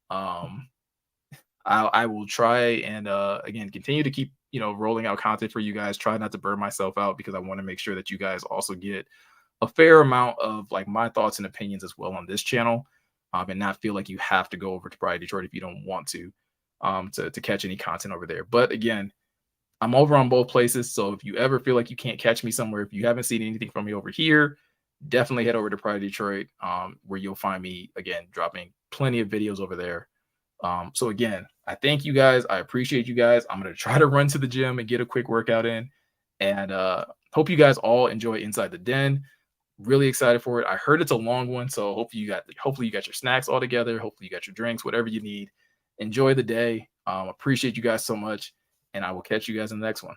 Um, I will try and again continue to keep rolling out content for you guys. Try not to burn myself out because I want to make sure that you guys also get a fair amount of like my thoughts and opinions as well on this channel, and not feel like you have to go over to Pride Detroit if you don't want to catch any content over there. But again, I'm over on both places, so if you ever feel like you can't catch me somewhere, if you haven't seen anything from me over here, definitely head over to Pride Detroit, where you'll find me again dropping plenty of videos over there. So again, I thank you guys. I appreciate you guys. I'm gonna try to run to the gym and get a quick workout in, and hope you guys all enjoy Inside the Den. Really excited for it. I heard it's a long one, so hopefully you got your snacks all together. Hopefully you got your drinks, whatever you need. Enjoy the day. Appreciate you guys so much, and I will catch you guys in the next one.